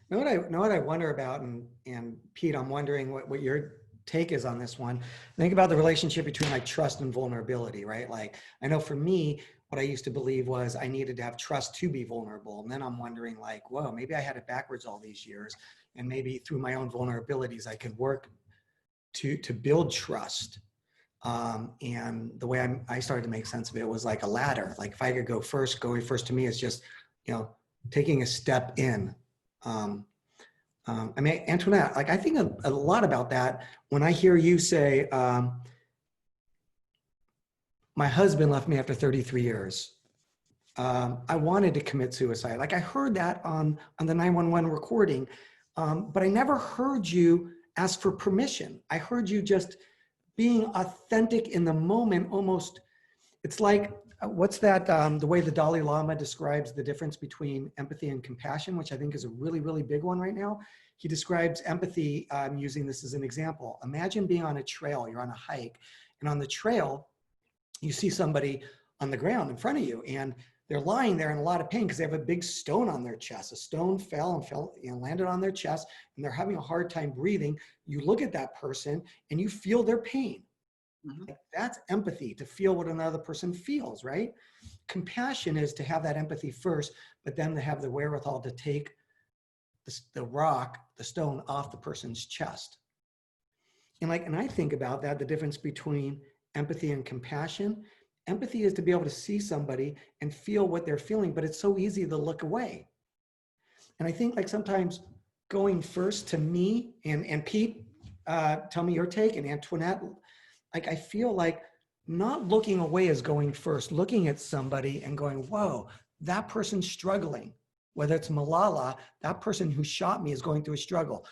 Know what I wonder about, and Pete, I'm wondering what your take is on this one. Think about the relationship between like trust and vulnerability, right? Like, I know for me, what I used to believe was I needed to have trust to be vulnerable. And then I'm wondering like, whoa, maybe I had it backwards all these years. And maybe through my own vulnerabilities, I could work to build trust. And the way I started to make sense of it was like a ladder. Like if I could go first, going first to me is just, you know, taking a step in. I mean, Antoinette, like I think a lot about that when I hear you say, my husband left me after 33 years. I wanted to commit suicide. Like I heard that on the 911 recording, but I never heard you ask for permission. I heard you just being authentic in the moment. Almost, it's like, what's that, the way the Dalai Lama describes the difference between empathy and compassion, which I think is a really, really big one right now. He describes empathy, using this as an example. Imagine being on a trail, you're on a hike, and on the trail, you see somebody on the ground in front of you, and they're lying there in a lot of pain because they have a big stone on their chest. A stone fell and landed on their chest, and they're having a hard time breathing. You look at that person and you feel their pain. Mm-hmm. That's empathy, to feel what another person feels, right? Compassion is to have that empathy first, but then to have the wherewithal to take the rock, the stone off the person's chest. And I think about that, the difference between empathy and compassion. Empathy is to be able to see somebody and feel what they're feeling, but it's so easy to look away. And I think like sometimes going first to me, and Pete, tell me your take, and Antoinette, like I feel like not looking away is going first, looking at somebody and going, whoa, that person's struggling. Whether it's Malala, that person who shot me is going through a struggle.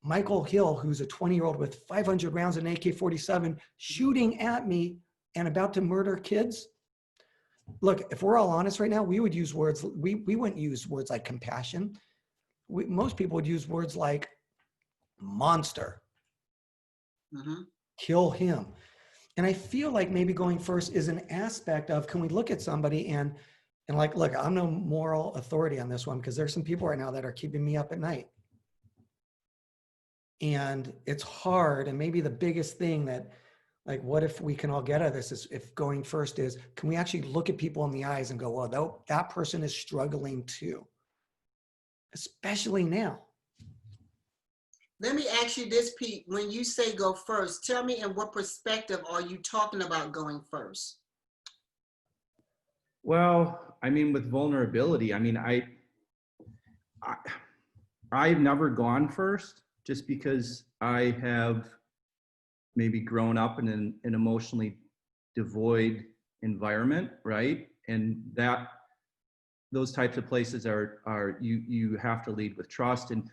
Michael Hill, who's a 20-year-old with 500 rounds in AK-47 shooting at me and about to murder kids. Look, if we're all honest right now, we would use words, we wouldn't use words like compassion. Most people would use words like monster, kill him. And I feel like maybe going first is an aspect of, can we look at somebody and like, look, I'm no moral authority on this one because there's some people right now that are keeping me up at night. And it's hard. And maybe the biggest thing that, like, what if we can all get out of this is, if going first is, can we actually look at people in the eyes and go, well, that person is struggling too, especially now. Let me ask you this, Pete. When you say go first, tell me in what perspective are you talking about going first? Well, I mean, with vulnerability, I mean, I've never gone first just because I have maybe grown up in an emotionally devoid environment, right? And those types of places are you have to lead with trust. And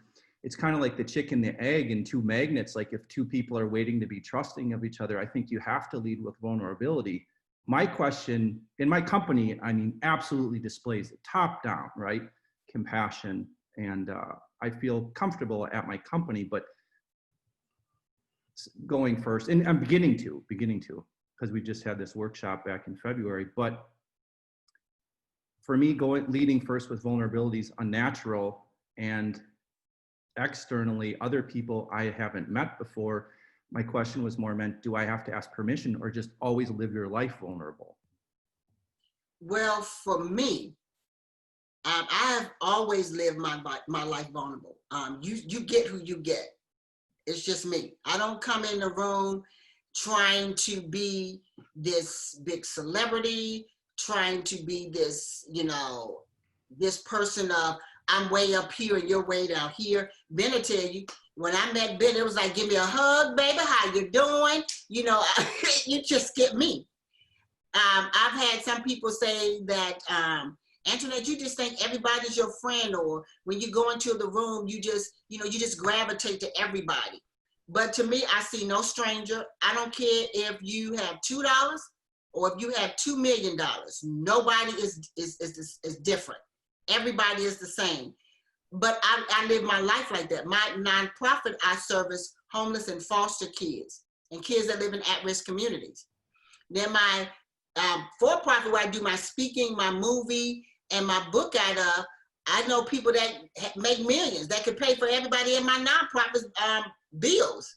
it's kind of like the chicken, the egg, and two magnets. Like if two people are waiting to be trusting of each other, I think you have to lead with vulnerability. My question in my company, I mean, absolutely displays it top down, right? Compassion. And I feel comfortable at my company, but going first, and I'm beginning to. because we just had this workshop back in February. But for me, leading first with vulnerability is unnatural, and externally, other people I haven't met before, my question was more meant, do I have to ask permission or just always live your life vulnerable? Well, for me, I have always lived my life vulnerable. You get who you get. It's just me. I don't come in the room trying to be this big celebrity, trying to be this, this person of, I'm way up here and you're way down here. Ben will tell you, when I met Ben, it was like, give me a hug, baby, how you doing? You just get me. I've had some people say that, Antoinette, you just think everybody's your friend, or when you go into the room, you just gravitate to everybody. But to me, I see no stranger. I don't care if you have $2 or if you have $2 million. Nobody is different. Everybody is the same. But I live my life like that. My nonprofit, I service homeless and foster kids and kids that live in at-risk communities. Then my for-profit, where I do my speaking, my movie, and my book out of, I know people that make millions that could pay for everybody in my nonprofit bills.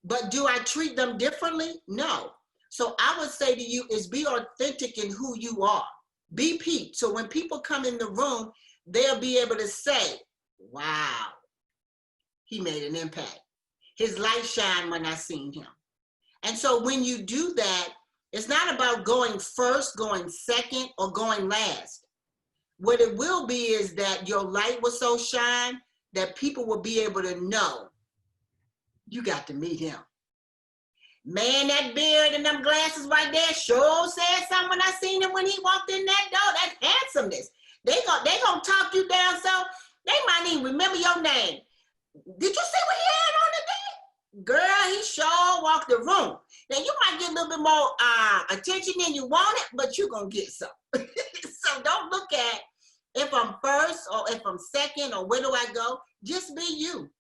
But do I treat them differently? No. So I would say to you is be authentic in who you are. Be Pete. So when people come in the room, they'll be able to say, wow, he made an impact. His light shined when I seen him. And so when you do that, it's not about going first, going second, or going last. What it will be is that your light will so shine that people will be able to know you got to meet him. Man, that beard and them glasses right there sure said something when I seen him when he walked in that door. That handsomeness. They gonna talk you down so they might even remember your name. Did you see what he had on today? Girl, he sure walked the room. Now you might get a little bit more attention than you wanted, but you're gonna get some. So don't look at if I'm first or if I'm second or where do I go. Just be you.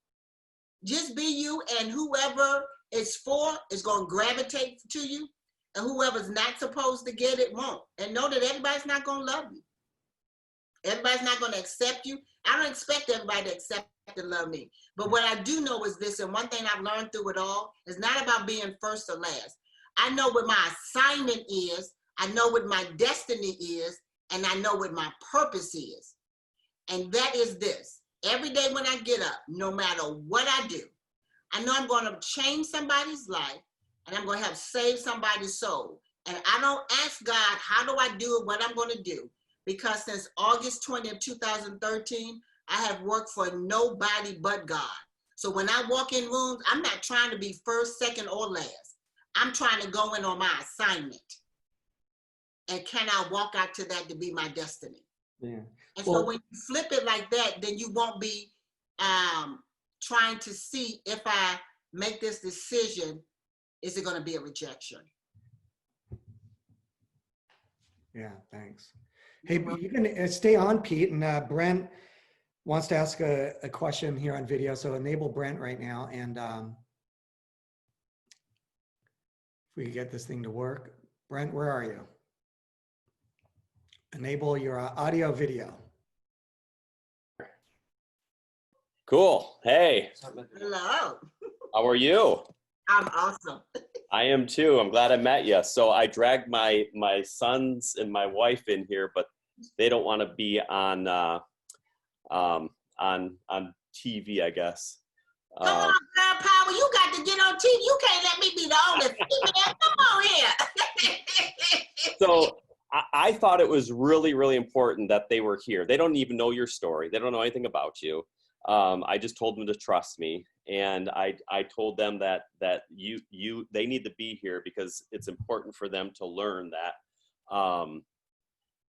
Just be you, and whoever it's for is going to gravitate to you, and whoever's not supposed to get it won't. And know that everybody's not going to love you. Everybody's not going to accept you. I don't expect everybody to accept and love me. But what I do know is this, and one thing I've learned through it all, is not about being first or last. I know what my assignment is, I know what my destiny is, and I know what my purpose is. And that is this. Every day when I get up, no matter what I do, I know I'm going to change somebody's life, and I'm going to have saved somebody's soul. And I don't ask God, how do I do it, what I'm going to do? Because since August 20th, 2013, I have worked for nobody but God. So when I walk in rooms, I'm not trying to be first, second, or last. I'm trying to go in on my assignment. And can I walk out to that to be my destiny? Yeah. And so when you flip it like that, then you won't be trying to see if I make this decision, is it going to be a rejection? Yeah, thanks. Hey, you can stay on, Pete, and Brent wants to ask a question here on video, so enable Brent right now, and if we can get this thing to work. Brent, where are you? Enable your audio video. Cool. Hey. Hello. How are you? I'm awesome. I am too. I'm glad I met you. So I dragged my sons and my wife in here, but they don't want to be on TV, I guess. Come on, girl power. You got to get on TV. You can't let me be the only female. Come on here. So I thought it was really, really important that they were here. They don't even know your story. They don't know anything about you. I just told them to trust me, and I told them that they need to be here because it's important for them to learn that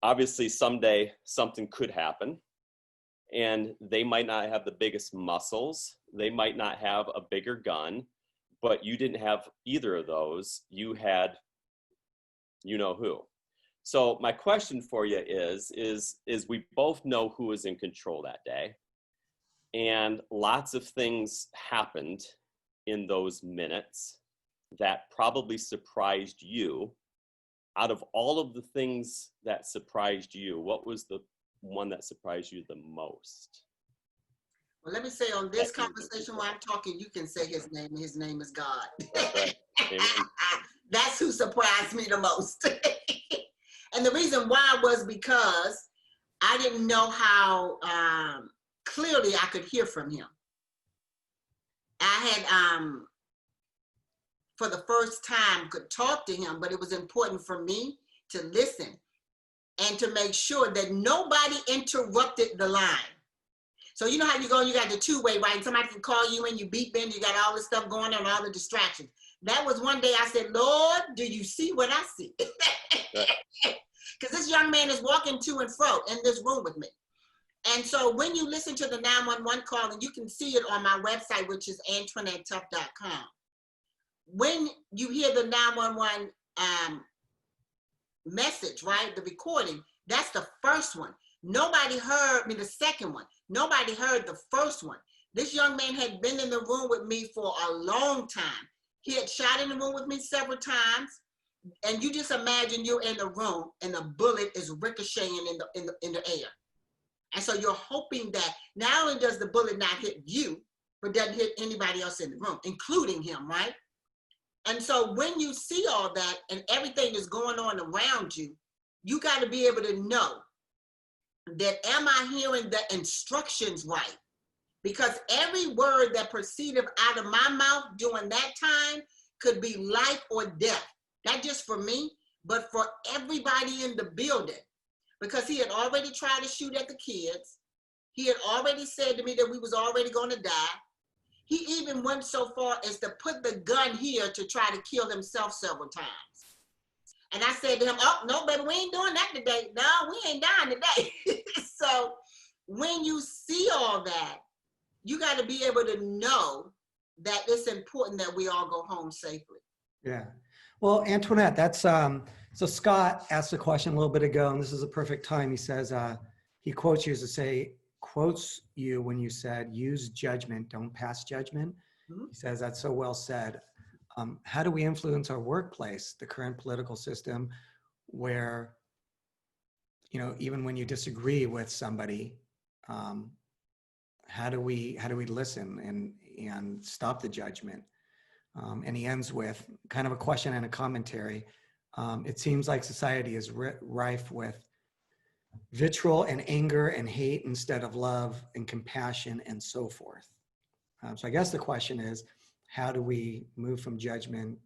obviously someday something could happen, and they might not have the biggest muscles, they might not have a bigger gun, but you didn't have either of those. You had you know who. So my question for you is we both know who was in control that day. And lots of things happened in those minutes. that probably surprised you? Out of all of the things that surprised you, what was the one that surprised you the most? Well, let me say on this conversation while I'm talking, you can say his name, and his name is God. Right. That's who surprised me the most. And the reason why was because I didn't know how clearly I could hear from him. I had, for the first time, could talk to him, but it was important for me to listen and to make sure that nobody interrupted the line. So you know how you go, you got the two-way, right? And somebody can call you and you beep in, you got all this stuff going on, all the distractions. That was one day I said, Lord, do you see what I see? Because this young man is walking to and fro in this room with me. And so when you listen to the 911 call, and you can see it on my website, which is AntoinetteTuff.com. When you hear the 911 message, right, the recording, that's the first one. Nobody heard me, the second one. Nobody heard the first one. This young man had been in the room with me for a long time. He had shot in the room with me several times. And you just imagine you're in the room and the bullet is ricocheting in the air. And so you're hoping that not only does the bullet not hit you, but doesn't hit anybody else in the room, including him, right? And so when you see all that and everything is going on around you, you got to be able to know that, am I hearing the instructions right? Because every word that proceeded out of my mouth during that time could be life or death. Not just for me, but for everybody in the building. Because he had already tried to shoot at the kids. He had already said to me that we was already going to die. He even went so far as to put the gun here to try to kill himself several times. And I said to him, oh, no, baby, we ain't doing that today. No, we ain't dying today. So when you see all that, you got to be able to know that it's important that we all go home safely. Yeah. Well, Antoinette, that's, so Scott asked a question a little bit ago, and this is a perfect time. He says, he quotes you when you said, use judgment, don't pass judgment. Mm-hmm. He says, that's so well said. How do we influence our workplace, the current political system, where, you know, even when you disagree with somebody, how do we listen and stop the judgment? And he ends with kind of a question and a commentary. It seems like society is rife with vitriol and anger and hate instead of love and compassion and so forth. So I guess the question is, how do we move from judgment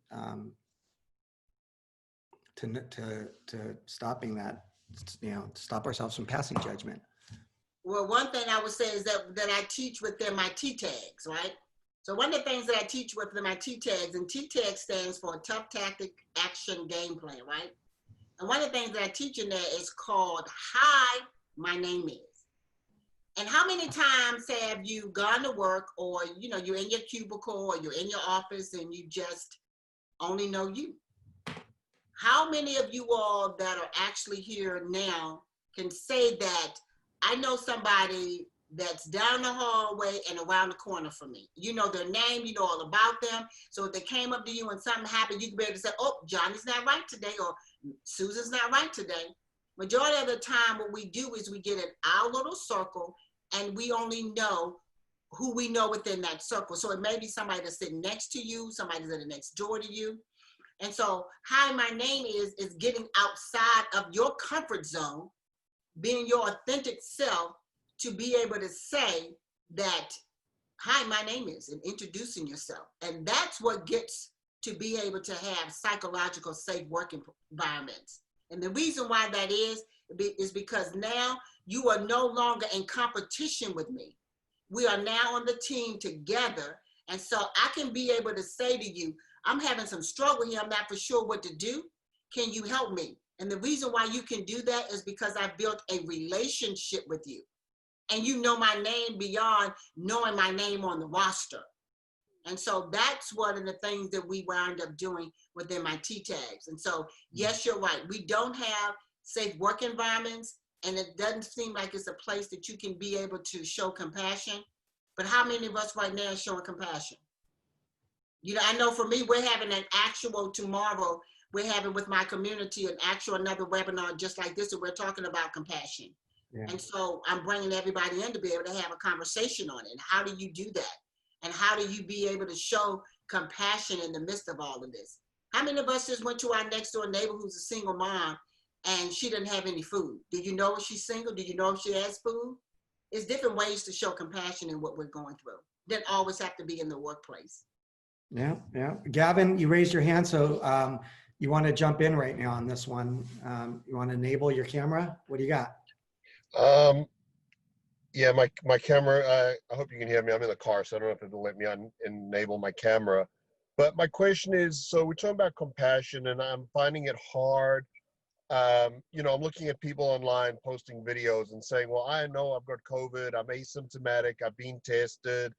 to stopping that, you know, stop ourselves from passing judgment? Well, one thing I would say is that I teach within my T-tags, right? So one of the things that I teach within my T-tags, and T-tag stands for Tough Tactic Action Game Plan, right? And one of the things that I teach in there is called Hi, My Name Is. And how many times have you gone to work, or, you know, you're in your cubicle or you're in your office and you just only know you? How many of you all that are actually here now can say that I know somebody that's down the hallway and around the corner from me? You know their name, you know all about them. So if they came up to you and something happened, you can be able to say, oh, Johnny's not right today, or Susan's not right today. Majority of the time, what we do is we get in our little circle and we only know who we know within that circle. So it may be somebody that's sitting next to you, somebody that's next door to you. And so Hi, My Name Is getting outside of your comfort zone, being your authentic self, to be able to say that, hi, my name is, and introducing yourself. And that's what gets to be able to have psychological safe working environments. And the reason why that is because now you are no longer in competition with me. We are now on the team together. And so I can be able to say to you, I'm having some struggle here. I'm not for sure what to do. Can you help me? And the reason why you can do that is because I've built a relationship with you. And you know my name beyond knowing my name on the roster. And so that's one of the things that we wound up doing within my T-tags. And so, yes, you're right. We don't have safe work environments, and it doesn't seem like it's a place that you can be able to show compassion. But how many of us right now are showing compassion? You know, I know for me, we're having an actual tomorrow. We're having with my community an actual another webinar just like this, and we're talking about compassion. Yeah. And so I'm bringing everybody in to be able to have a conversation on it. And how do you do that? And how do you be able to show compassion in the midst of all of this? How many of us just went to our next door neighbor who's a single mom and she didn't have any food? Did you know if she's single? Did you know if she has food? It's different ways to show compassion in what we're going through. Didn't always have to be in the workplace. Yeah, yeah. Gavin, you raised your hand, so you want to jump in right now on this one. You want to enable your camera? What do you got? Yeah, my camera, I hope you can hear me. I'm in the car, so I don't know if it'll let me enable my camera. But my question is, so we're talking about compassion, and I'm finding it hard. You know, I'm looking at people online posting videos and saying, well, I know I've got COVID, I'm asymptomatic, I've been tested,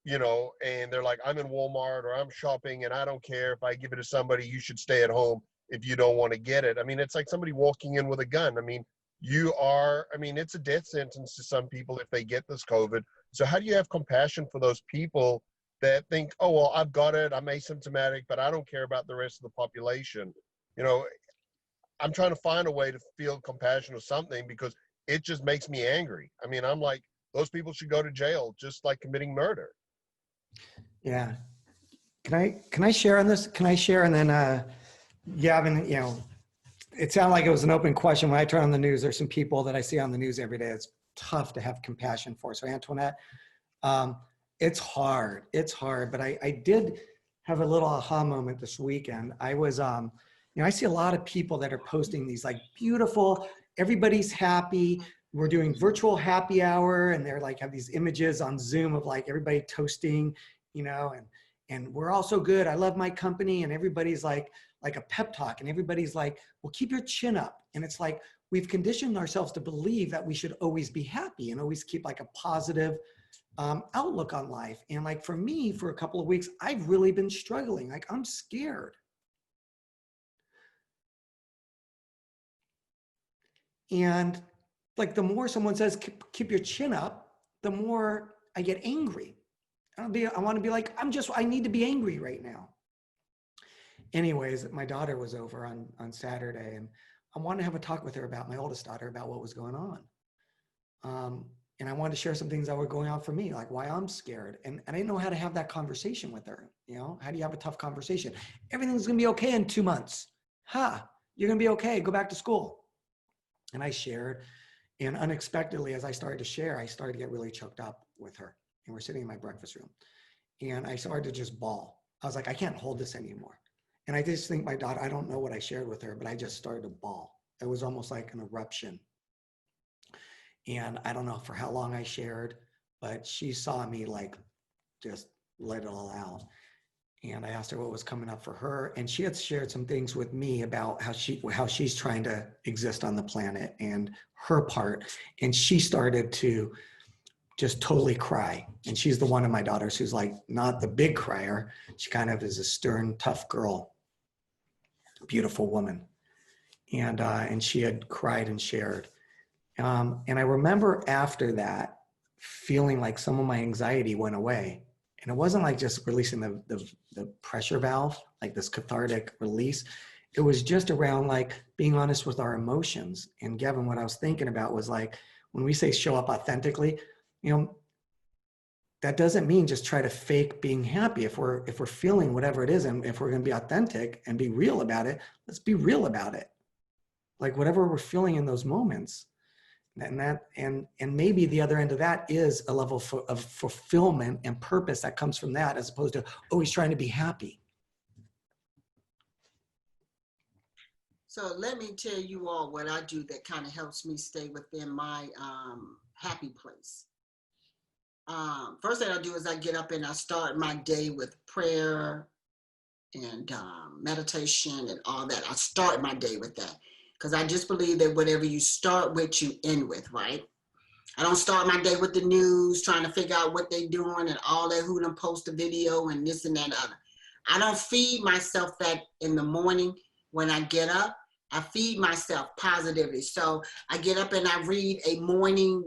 you know, and they're like, I'm in Walmart or I'm shopping and I don't care if I give it to somebody, you should stay at home if you don't want to get it. I mean, it's like somebody walking in with a gun. I mean, it's a death sentence to some people if they get this COVID. So how do you have compassion for those people that think, oh, well, I've got it, I'm asymptomatic, but I don't care about the rest of the population? You know, I'm trying to find a way to feel compassion or something because it just makes me angry. I mean, I'm like, those people should go to jail just like committing murder. Yeah. Can I share on this? Can I share? And then, Gavin, you know, it sounded like it was an open question. When I turn on the news, there's some people that I see on the news every day. It's tough to have compassion for. So Antoinette, it's hard. It's hard, but I did have a little aha moment this weekend. I was, you know, I see a lot of people that are posting these like beautiful, everybody's happy. We're doing virtual happy hour, and they're like, have these images on Zoom of like everybody toasting, you know, and we're all so good. I love my company. And everybody's like a pep talk, and everybody's like, well, keep your chin up. And it's like, we've conditioned ourselves to believe that we should always be happy and always keep like a positive outlook on life. And like for me, for a couple of weeks, I've really been struggling. Like I'm scared. And like the more someone says, keep your chin up, the more I get angry. I want to be like, I need to be angry right now. Anyways, my daughter was over on Saturday, and I wanted to have a talk with her about my oldest daughter about what was going on. And I wanted to share some things that were going on for me, like why I'm scared. And I didn't know how to have that conversation with her. You know, how do you have a tough conversation? Everything's going to be okay in 2 months. You're going to be okay. Go back to school. And I shared, and unexpectedly, as I started to share, I started to get really choked up with her. And we're sitting in my breakfast room, and I started to just bawl. I was like, I can't hold this anymore. And I just think my daughter, I don't know what I shared with her, but I just started to bawl. It was almost like an eruption. And I don't know for how long I shared, but she saw me like just let it all out. And I asked her what was coming up for her. And she had shared some things with me about how she's trying to exist on the planet and her part. And she started to just totally cry. And she's the one of my daughters who's like not the big crier. She kind of is a stern, tough girl, beautiful woman. And she had cried and shared. And I remember after that feeling like some of my anxiety went away. And it wasn't like just releasing the pressure valve, like this cathartic release. It was just around like being honest with our emotions. And Gavin, what I was thinking about was like, when we say show up authentically, you know, that doesn't mean just try to fake being happy. If we're feeling whatever it is, and if we're going to be authentic and be real about it, let's be real about it. Like whatever we're feeling in those moments. And maybe the other end of that is a level of fulfillment and purpose that comes from that, as opposed to always trying to be happy. So let me tell you all what I do that kind of helps me stay within my happy place. First thing I do is I get up and I start my day with prayer and meditation and all that. I start my day with that. Because I just believe that whatever you start with, you end with, right? I don't start my day with the news, trying to figure out what they're doing and all that, who done post a video and this and that and other. I don't feed myself that in the morning when I get up. I feed myself positively. So I get up and I read a morning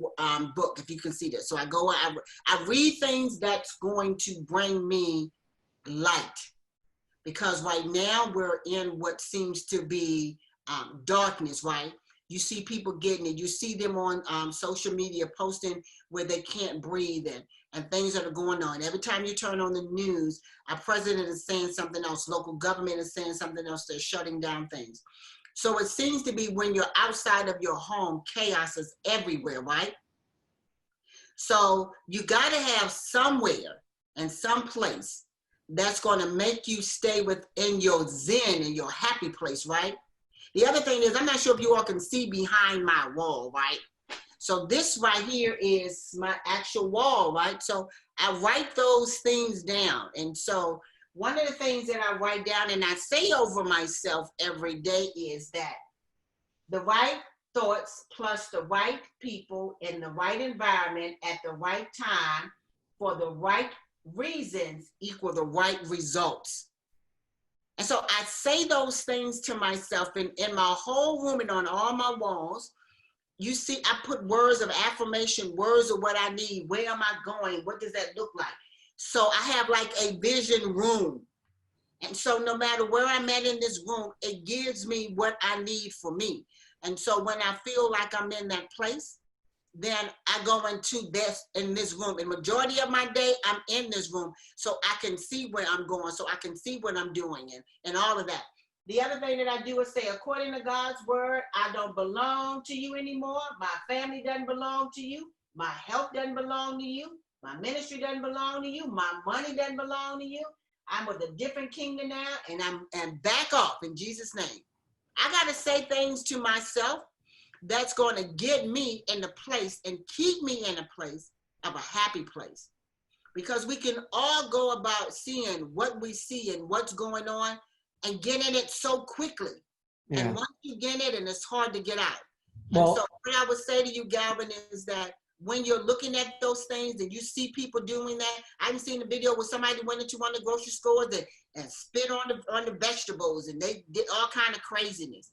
book, if you can see that. So I read things that's going to bring me light, because right now we're in what seems to be darkness, right? You see people getting it. You see them on social media posting where they can't breathe and things that are going on. Every time you turn on the news, our president is saying something else. Local government is saying something else. They're shutting down things. So it seems to be when you're outside of your home, chaos is everywhere, right? So you got to have somewhere and some place that's going to make you stay within your zen and your happy place, right? The other thing is, I'm not sure if you all can see behind my wall, right? So this right here is my actual wall, right? So I write those things down. And so one of the things that I write down and I say over myself every day is that the right thoughts plus the right people in the right environment at the right time for the right reasons equal the right results. And so I say those things to myself in my whole room and on all my walls. You see, I put words of affirmation, words of what I need. Where am I going? What does that look like? So I have like a vision room. And so no matter where I'm at in this room, it gives me what I need for me. And so when I feel like I'm in that place, then I go into this in this room. The majority of my day, I'm in this room so I can see where I'm going, so I can see what I'm doing and all of that. The other thing that I do is say, according to God's word, I don't belong to you anymore. My family doesn't belong to you. My health doesn't belong to you. My ministry doesn't belong to you. My money doesn't belong to you. I'm with a different kingdom now, and back off in Jesus' name. I got to say things to myself that's going to get me in a place and keep me in a place of a happy place. Because we can all go about seeing what we see and what's going on and get in it so quickly. Yeah. And once you get in it, and it's hard to get out. Well, and so what I would say to you, Galvin, is that when you're looking at those things and you see people doing that, I've seen a video where somebody went into one of the grocery stores and spit on the vegetables, and they did all kind of craziness.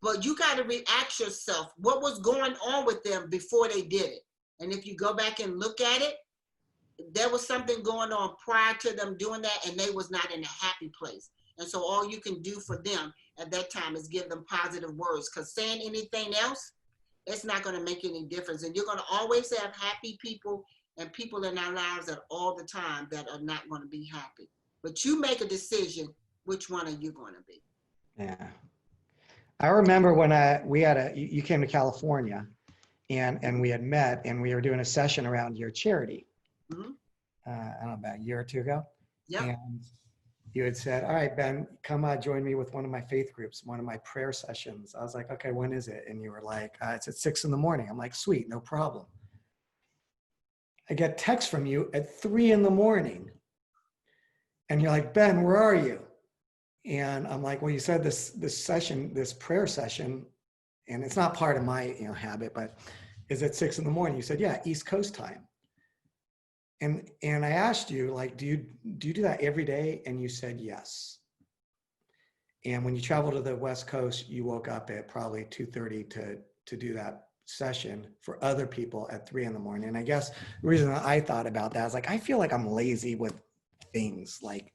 But you got to ask yourself, what was going on with them before they did it? And if you go back and look at it, there was something going on prior to them doing that, and they was not in a happy place. And so all you can do for them at that time is give them positive words, because saying anything else, it's not going to make any difference. And you're going to always have happy people and people in our lives at all the time that are not going to be happy. But you make a decision, which one are you going to be? Yeah. I remember when you came to California and we had met and we were doing a session around your charity. Mm-hmm. I don't know, about a year or two ago. Yeah. And you had said, all right, Ben, come join me with one of my faith groups, one of my prayer sessions. I was like, okay, when is it? And you were like, it's at 6 a.m. I'm like, sweet, no problem. I get text from you at 3 a.m. and you're like, Ben, where are you? And I'm like, well, you said this prayer session, and it's not part of my habit, but is at 6 a.m. You said, yeah, East Coast time. And I asked you, like, do you do that every day? And you said yes. And when you travel to the West Coast, you woke up at probably 2:30 to do that session for other people at 3 a.m. And I guess the reason I thought about that is, like, I feel like I'm lazy with things. Like,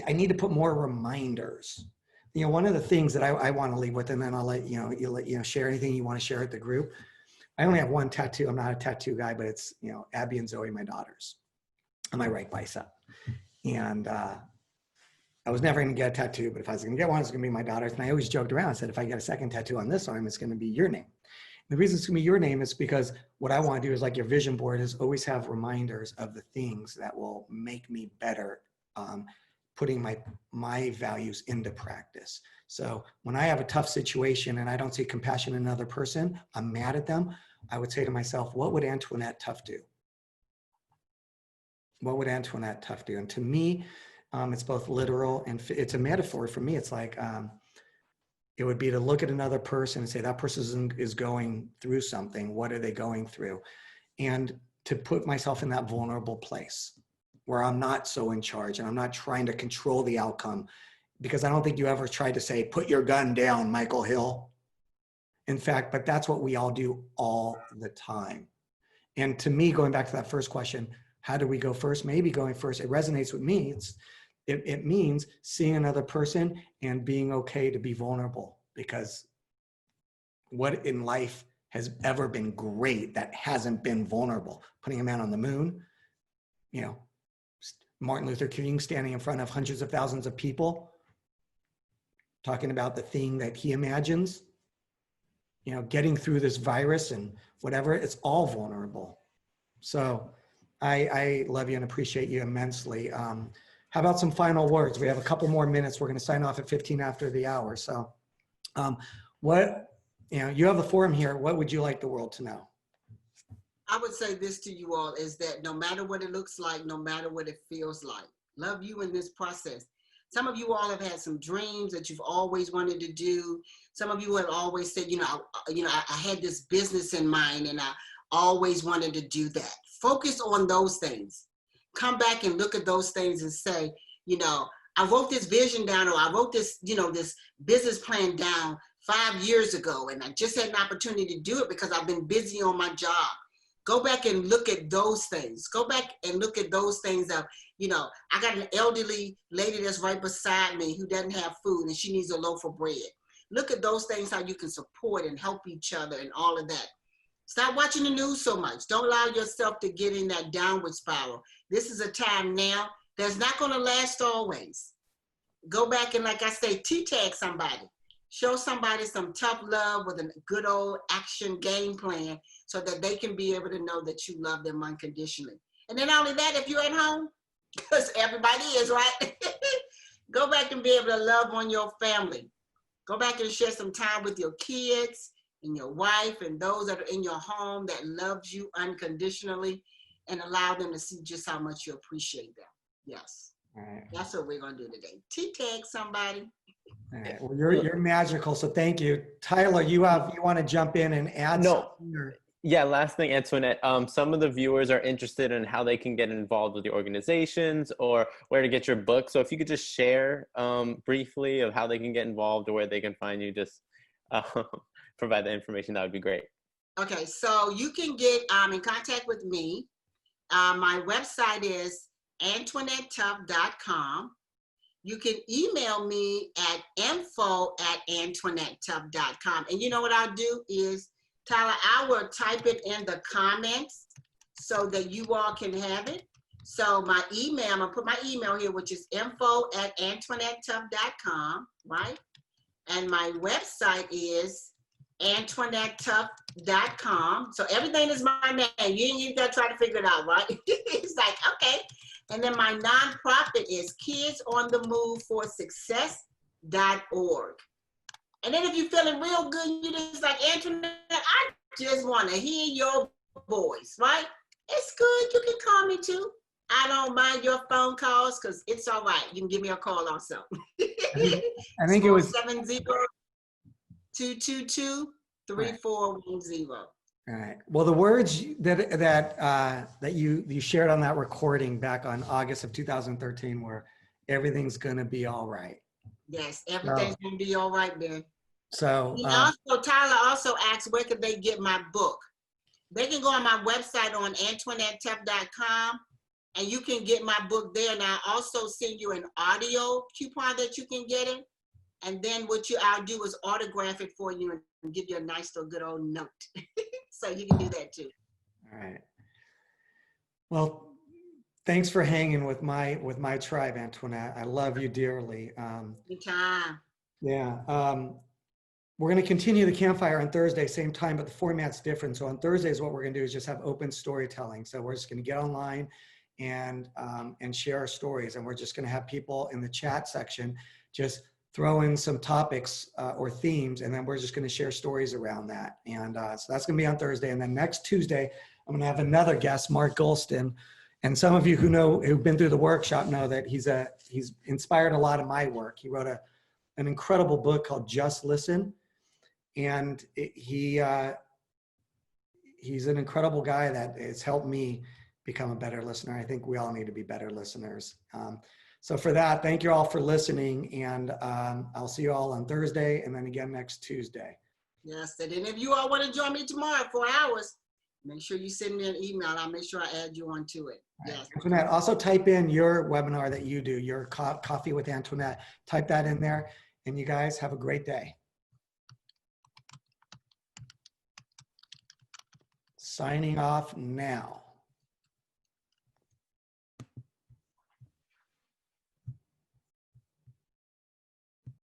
I need to put more reminders. One of the things that I want to leave with, and then I'll let you share anything you want to share at the group. I only have one tattoo. I'm not a tattoo guy, but it's, Abby and Zoe, my daughters, on my right bicep. And I was never going to get a tattoo, but if I was going to get one, it's going to be my daughter's. And I always joked around. I said, if I get a second tattoo on this arm, it's going to be your name. And the reason it's going to be your name is because what I want to do is, like your vision board, is always have reminders of the things that will make me better, putting my values into practice. So when I have a tough situation and I don't see compassion in another person, I'm mad at them, I would say to myself, what would Antoinette Tuff do? What would Antoinette Tuff do? And to me, it's both literal and it's a metaphor for me. It's like, it would be to look at another person and say, that person is going through something. What are they going through? And to put myself in that vulnerable place where I'm not so in charge and I'm not trying to control the outcome, because I don't think you ever tried to say, put your gun down, Michael Hill. In fact, but that's what we all do all the time. And to me, going back to that first question, how do we go first? Maybe going first, it resonates with me. It's It means seeing another person and being okay to be vulnerable, because what in life has ever been great that hasn't been vulnerable? Putting a man on the moon, you know, Martin Luther King standing in front of hundreds of thousands of people, talking about the thing that he imagines, you know, getting through this virus and whatever, it's all vulnerable. So I love you and appreciate you immensely. How about some final words? We have a couple more minutes. We're going to sign off at 15 after the hour. So you have the forum here. What would you like the world to know? I would say this to you all is that no matter what it looks like, no matter what it feels like, love you in this process. Some of you all have had some dreams that you've always wanted to do. Some of you have always said, I had this business in mind and I always wanted to do that. Focus on those things. Come back and look at those things and say, I wrote this vision down, or I wrote this, this business plan down 5 years ago, and I just had an opportunity to do it because I've been busy on my job. Go back and look at those things. Go back and look at those things of, I got an elderly lady that's right beside me who doesn't have food and she needs a loaf of bread. Look at those things, how you can support and help each other and all of that. Stop watching the news so much. Don't allow yourself to get in that downward spiral. This is a time now that's not going to last always. Go back and, like I say, T-tag somebody. Show somebody some tough love with a good old action game plan so that they can be able to know that you love them unconditionally. And then not only that, if you're at home, because everybody is, right? Go back and be able to love on your family. Go back and share some time with your kids and your wife and those that are in your home that loves you unconditionally, and allow them to see just how much you appreciate them. Yes. All right. That's what we're going to do today. T-tag somebody. All right. Well, you're magical, so thank you. Tyler, you want to jump in and add something? Or? Yeah, last thing, Antoinette. Some of the viewers are interested in how they can get involved with the organizations or where to get your book. So if you could just share briefly of how they can get involved or where they can find you, just provide the information, that would be great. Okay, so you can get in contact with me. My website is AntoinetteTuff.com. You can email me at info@AntoinetteTuff.com. And you know what I'll do is, Tyler, I will type it in the comments so that you all can have it. So my email, I'm going to put my email here, which is info@AntoinetteTuff.com, right? And my website is AntoinetteTuff.com. So everything is my name. You ain't got to try to figure it out, right? It's like, okay. And then my nonprofit is KidsOnTheMoveForSuccess.org. And then if you're feeling real good, you just like, Antoinette, I just want to hear your voice, right? It's good. You can call me too. I don't mind your phone calls because it's all right. You can give me a call also. I think it was 70-222-3410. All right. Well, the words that you shared on that recording back on August of 2013 were, everything's going to be all right. Yes, everything's going to be all right, Ben. So also, Tyler also asked, where could they get my book? They can go on my website on AntoinetteTuff.com, and you can get my book there. And I'll also send you an audio coupon that you can get it. And then what I'll do is autograph it for you and give you a nice little good old note. So you can do that too. All right. Well, thanks for hanging with my tribe, Antoinette. I love you dearly. Anytime. Yeah. We're going to continue the campfire on Thursday, same time, but the format's different. So on Thursdays, what we're going to do is just have open storytelling. So we're just going to get online and share our stories. And we're just going to have people in the chat section just throw in some topics or themes, and then we're just going to share stories around that. And so that's going to be on Thursday. And then next Tuesday, I'm going to have another guest, Mark Golston. And some of you who've been through the workshop know that he's inspired a lot of my work. He wrote an incredible book called Just Listen. And he's an incredible guy that has helped me become a better listener. I think we all need to be better listeners. So for that, thank you all for listening, and I'll see you all on Thursday and then again next Tuesday. Yes, and then if you all want to join me tomorrow for hours, make sure you send me an email. I'll make sure I add you onto it. Yes. Antoinette, also type in your webinar that you do, your Coffee with Antoinette. Type that in there, and you guys have a great day. Signing off now.